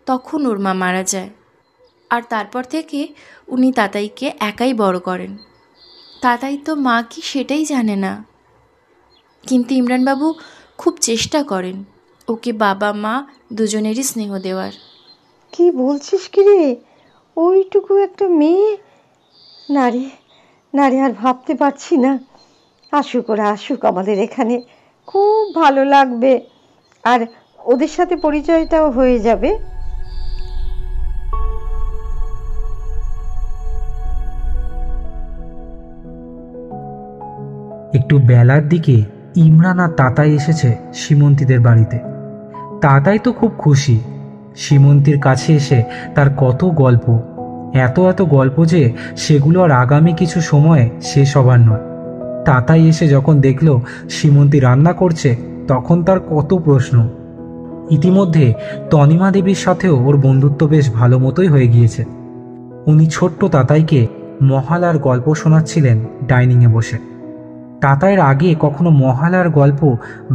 তখন ওর মা মারা যায়, আর তারপর থেকে উনি তাতাইকে একাই বড় করেন। তাতাই তো মা কি সেটাই জানে না, কিন্তু ইমরানবাবু খুব চেষ্টা করেন ওকে বাবা মা দুজনেরই স্নেহ দেওয়ার। কি বলছিস কি রে, ওইটুকু একটা মেয়ে? নারী নারী আর ভাবতে পারছি না। আসুক, ওরা আসুক আমাদের এখানে, খুব ভালো লাগবে, আর ওদের সাথে পরিচয়টাও হয়ে যাবে। একটু বেলার দিকে ইমরান আর তাতাই এসেছে সীমন্তীদের বাড়িতে। তাতাই তো খুব খুশি। সীমন্তীর কাছে এসে তার কত গল্প, এত এত গল্প যে সেগুলো আর আগামী কিছু সময়ে শেষ হবার নয়। তাতাই এসে যখন দেখলো সীমন্তী রান্না করছে, তখন তার কত প্রশ্ন। ইতিমধ্যে তনিমা দেবীর সাথেও ওর বন্ধুত্ব বেশ ভালো মতোই হয়ে গিয়েছে। উনি ছোট্ট তাতাইকে মহালার গল্প শোনাচ্ছিলেন ডাইনিংয়ে বসে। তাতাইয়ের আগে কখনো মহালার গল্প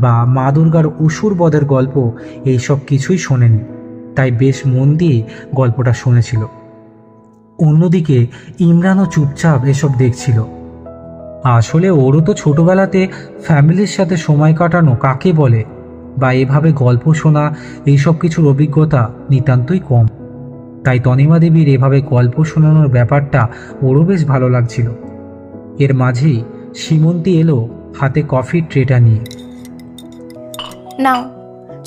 বা মা দুর্গার অসুর বধের গল্প এইসব কিছুই শোনেনি, তাই বেশ মন দিয়ে গল্পটা শুনেছিল। অন্যদিকে ইমরানও চুপচাপ এসব দেখছিল। আসলে ওরও তো ছোটবেলাতে ফ্যামিলির সাথে সময় কাটানো কাকে বলে বা এভাবে গল্প শোনা এইসব কিছুর অভিজ্ঞতা নিতান্তই কম, তাই তনিমা দেবীর এভাবে গল্প শোনানোর ব্যাপারটা ওরও বেশ ভালো লাগছিল। এর মাঝেই সীমন্তী এলো হাতে কফির ট্রেটা নিয়ে। নাও,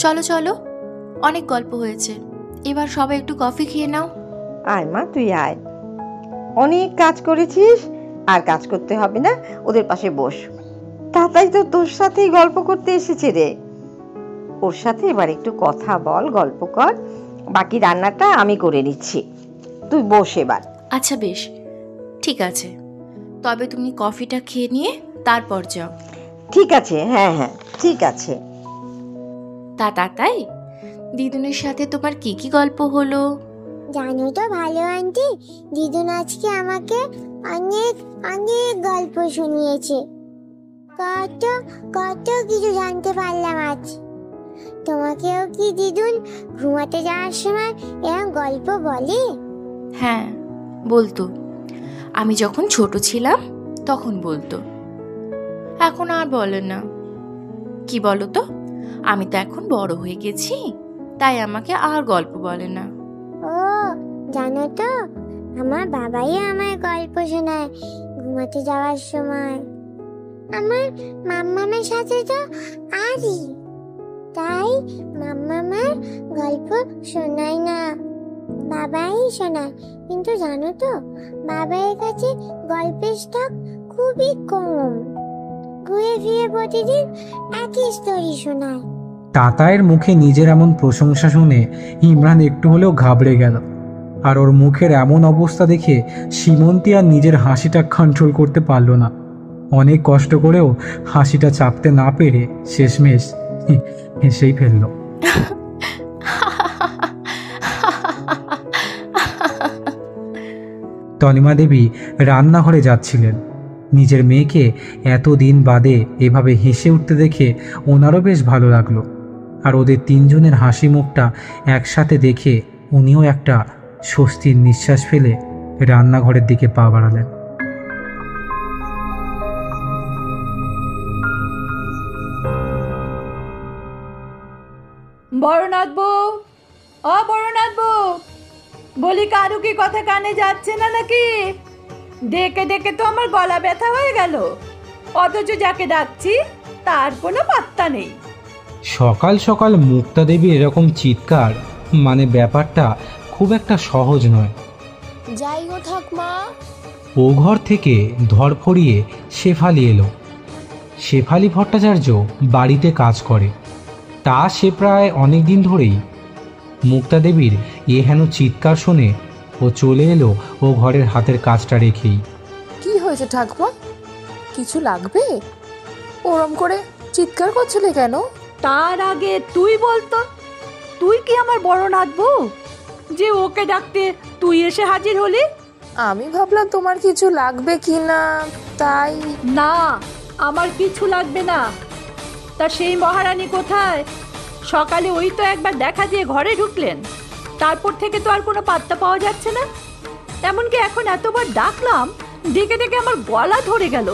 চলো চলো, অনেক গল্প হয়েছে, এবার সবাই একটু কফি খেয়ে নাও। আয় মা, তুই আয়, অনেক কাজ করেছিস, আর কাজ করতে হবে না, ওদের পাশে বস। তাতাই তো তোর সাথেই গল্প করতে এসেছে রে, ওর সাথে এবার একটু কথা বল, গল্প কর, বাকি রান্নাটা আমি করে নিচ্ছি, তুই বস এবার। আচ্ছা বেশ, ঠিক আছে, তবে তুমি কফিটা খেয়ে নিয়ে তারপর যাও। ঠিক আছে, হ্যাঁ হ্যাঁ ঠিক আছে। তা তাতাই, দিদুনের সাথে তোমার কি কি গল্প হলো? জানো তো ভালো আন্টি, দিদুন আজকে আমাকে অনেক অনেক গল্প শুনিয়েছে। কত কত কিছু জানতে পারলাম আজ। তোমাকেও কি দিদুন ঘুমাতে যাওয়ার সময় এরকম গল্প বলে? হ্যাঁ বলতো, আমি যখন ছোট ছিলাম তখন বলতো, এখন আর বলে না। কি বলো তো, আমি তো এখন বড় হয়ে গেছি, তাই আমাকে আর গল্প বলে না। ও জানো তো, আমার বাবাই আমায় গল্প শোনায় ঘুমাতে যাওয়ার সময়। আমার মাম্মামের সাথে তো আরই, তাই মাম্মামার গল্প শোনায় না, বাবাই শোনায়। কিন্তু জানো তো, বাবার কাছে গল্পের স্টক খুবই কম, ঘুরে ফিরে প্রতিদিন একই স্টোরি শোনায়। তাতায়ের মুখে নিজের এমন প্রশংসা শুনে ইমরান একটু হলেও ঘাবড়ে গেল। আর ওর মুখের এমন অবস্থা দেখে সীমন্তী আর নিজের হাসিটা কন্ট্রোল করতে পারল না। অনেক কষ্ট করেও হাসিটা চাপতে না পেরে শেষমেশ হেসেই ফেলল। তনিমা দেবী রান্নাঘরে যাচ্ছিলেন। নিজের মেয়েকে এতদিন বাদে এভাবে হেসে উঠতে দেখে ওনারও বেশ ভালো লাগলো। আর ওদের তিনজনের হাসি মুখটা একসাথে দেখে উনিও একটা স্বস্তির নিঃশ্বাস ফেলে রান্নাঘরের দিকে পা বাড়ালেন। বড়নাথ বউ, ও বড়নাথ বউ, বলি কারু কি কথা কানে যাচ্ছে না নাকি? ডেকে ডেকে তো আমার গলা ব্যথা হয়ে গেল, অথচ যাকে ডাকছি তার কোনো পাত্তা নেই। সকাল সকাল মুক্তা দেবী এরকম চিৎকার, মানে ব্যাপারটা খুব একটা সহজ নয়। যাই গো ঠাকমা। ও ঘর থেকে ধরফড়িয়ে শেফালি এলো। শেফালি ভট্টাচার্য বাড়িতে কাজ করে, তা সে প্রায় অনেক দিন ধরেই। মুক্তা দেবীর এহেন চিৎকার শুনে ও চলে এলো ও ঘরের হাতের কাজটা রেখেই। কি হয়েছে ঠাকমা, কিছু লাগবে? ওরম করে চিৎকার করছিলে কেন? তার আগে তুই বলতো, তুই কি আমার বড়নাথ বউ যে ওকে ডাকতে তুই এসে হাজির হলি? আমি ভাবলাম তোমার কিছু লাগবে কি না, তাই। না, আমার কিছু লাগবে না। তা সেই মহারানী কোথায়? সকালে ওই তো একবার দেখা দিয়ে ঘরে ঢুকলেন, তারপর থেকে তো আর কোনো পাত্তা পাওয়া যাচ্ছে না। এমনকি এখন এতবার ডাকলাম, ডেকে ডেকে আমার গলা ধরে গেল,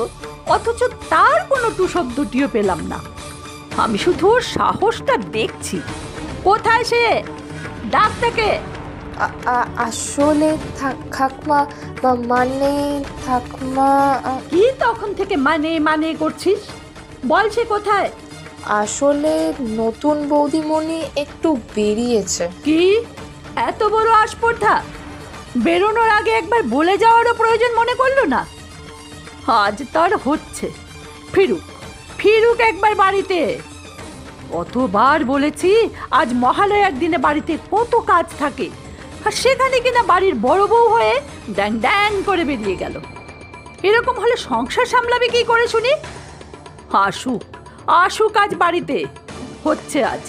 অথচ তার কোনো টু শব্দটিও পেলাম না। আমি শুধু ওর সাহসটা দেখছি। কোথায় সে? ডাক থেকে। আসলে ঠাকমা, মানে ঠাকমা। কি তখন থেকে মানে মানে করছিস? বল সে কোথায়? আসলে নতুন বৌদিমণি একটু বেরিয়েছে। কি এত বড় আস্পর্ধা? বেরোনোর আগে একবার বলে যাওয়ারও প্রয়োজন মনে করলো না? আজ তার হচ্ছে। ফিরুক ফিরুক একবার বাড়িতে। কতবার বলেছি আজ মহালয়ার দিনে বাড়িতে কত কাজ থাকে, আর সেখানে কিনা বাড়ির বড় বউ হয়ে ড্যাং ড্যাং করে বেরিয়ে গেল। এরকম হলে সংসার সামলাবে কি করে শুনি? আসুক আসুক আজ বাড়িতে, হচ্ছে আজ।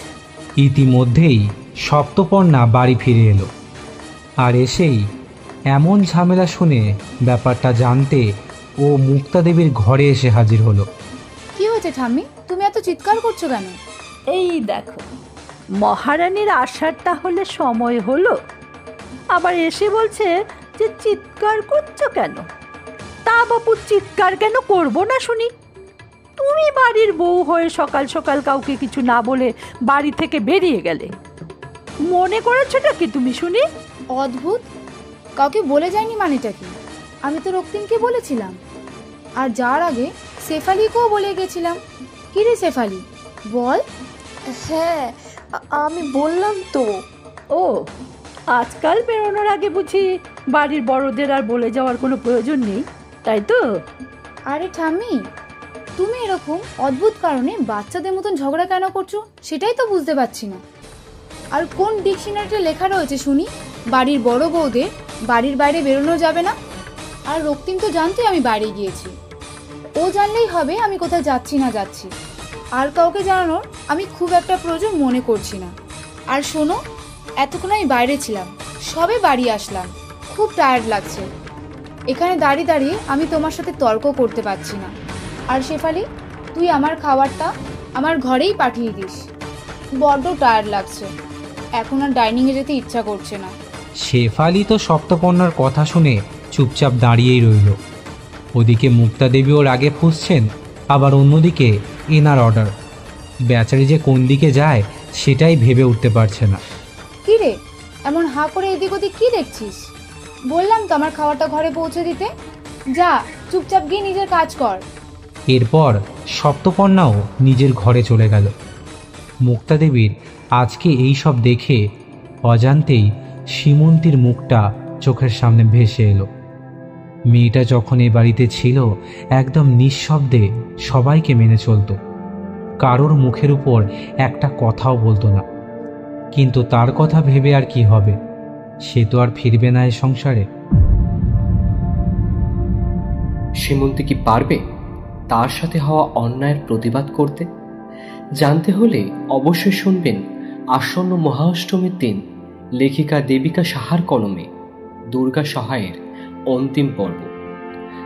ইতিমধ্যেই সপ্তপর্ণা বাড়ি ফিরে এলো। আর এসেই এমন ঝামেলা শুনে ব্যাপারটা জানতে ও মুক্তা দেবীর ঘরে এসে হাজির হলো। কি হয়েছে ঠাম্মি, তুমি এত চিৎকার করছো কেন? এই দেখো, মহারানীর আসার তাহলে সময় হলো, আবার এসে বলছে যে চিৎকার করছো কেন? তা বাপু, চিৎকার কেন করবো না শুনি? তুমি বাড়ির বউ হয়ে সকাল সকাল কাউকে কিছু না বলে বাড়ি থেকে বেরিয়ে গেলে, মনে করেছোটা কি তুমি শুনি? অদ্ভুত, কাউকে বলে যায়নি মানেটা কি? আমি তো রক্তিমকে বলেছিলাম, আর যার আগে শেফালিকেও বলে গেছিলাম। কি রে শেফালি, বল। হ্যাঁ, আমি বললাম তো। ও, আজকাল বেরোনোর আগে বুঝি বাড়ির বড়দের আর বলে যাওয়ার কোনো প্রয়োজন নেই, তাই তো? আরে ঠাম্মি, তুমি এরকম অদ্ভুত কারণে বাচ্চাদের মতন ঝগড়া কেন করছো সেটাই তো বুঝতে পারছি না। আর কোন ডিকশনারিতে লেখা রয়েছে শুনি বাড়ির বড় বউদের বাড়ির বাইরে বেরোনো যাবে না? আর রক্তিম তো জানতোই আমি বাইরে গিয়েছি, ও জানলেই হবে আমি কোথায় যাচ্ছি না যাচ্ছি। আর কাউকে জানানোর আমি খুব একটা প্রয়োজন মনে করছি না। আর শোনো, এতক্ষণ আমি বাইরে ছিলাম, সবে বাড়ি আসলাম, খুব টায়ার্ড লাগছে। এখানে দাঁড়িয়ে দাঁড়িয়ে আমি তোমার সাথে তর্ক করতে পারছি না। আর শেফালি, তুই আমার খাবারটা আমার ঘরেই পাঠিয়ে দিস, বড্ড টায়ার্ড লাগছে, এখন আর ডাইনিংয়ে যেতে ইচ্ছা করছে না। শেফালি তো সপ্তপর্ণার কথা শুনে চুপচাপ দাঁড়িয়েই রইল। ওদিকে মুক্তা দেবীও রাগে ফুঁসছেন, আবার অন্যদিকে এনার অর্ডার। বেচারি যে কোন দিকে যায় সেটাই ভেবে উঠতে পারছে না। কি রে, এমন হাঁ করে এদিক ওদিক কি দেখছিস? বললাম তো আমার খাবারটা ঘরে পৌঁছে দিতে। যা, চুপচাপ গিয়ে নিজের কাজ কর। এরপর সপ্তকন্যাও নিজের ঘরে চলে গেল। মুক্তা দেবীর আজকে এই সব দেখে অজান্তেই সীমন্তীর মুখটা চোখের সামনে ভেসে এলো। মেয়েটা যখন এ বাড়িতে ছিল একদম নিঃশব্দে সবাইকে মেনে চলত, কারোর মুখের উপর একটা কথাও বলতো না। কিন্তু তার কথা ভেবে আর কি হবে, সে তো আর ফিরবে না এ সংসারে। সীমন্তী কি পারবে তার সাথে হওয়া অন্যায়ের প্রতিবাদ করতে? জানতে হলে অবশ্যই শুনবেন আসন্ন মহাষ্টমীর দিন লেখিকা দেবিকা সাহার কলমে দুর্গা সহায়ের অন্তিম পর্ব।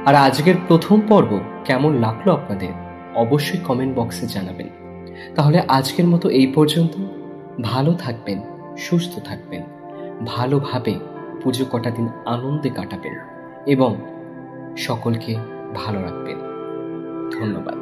আর আজকের প্রথম পর্ব কেমন লাগলো আপনাদের অবশ্যই কমেন্ট বক্সে জানাবেন। তাহলে আজকের মতো এই পর্যন্ত। ভালো থাকবেন, সুস্থ থাকবেন, ভালোভাবে পুজো কটা দিন আনন্দে কাটাবেন এবং সকলকে ভালো রাখবেন। ধন্যবাদ।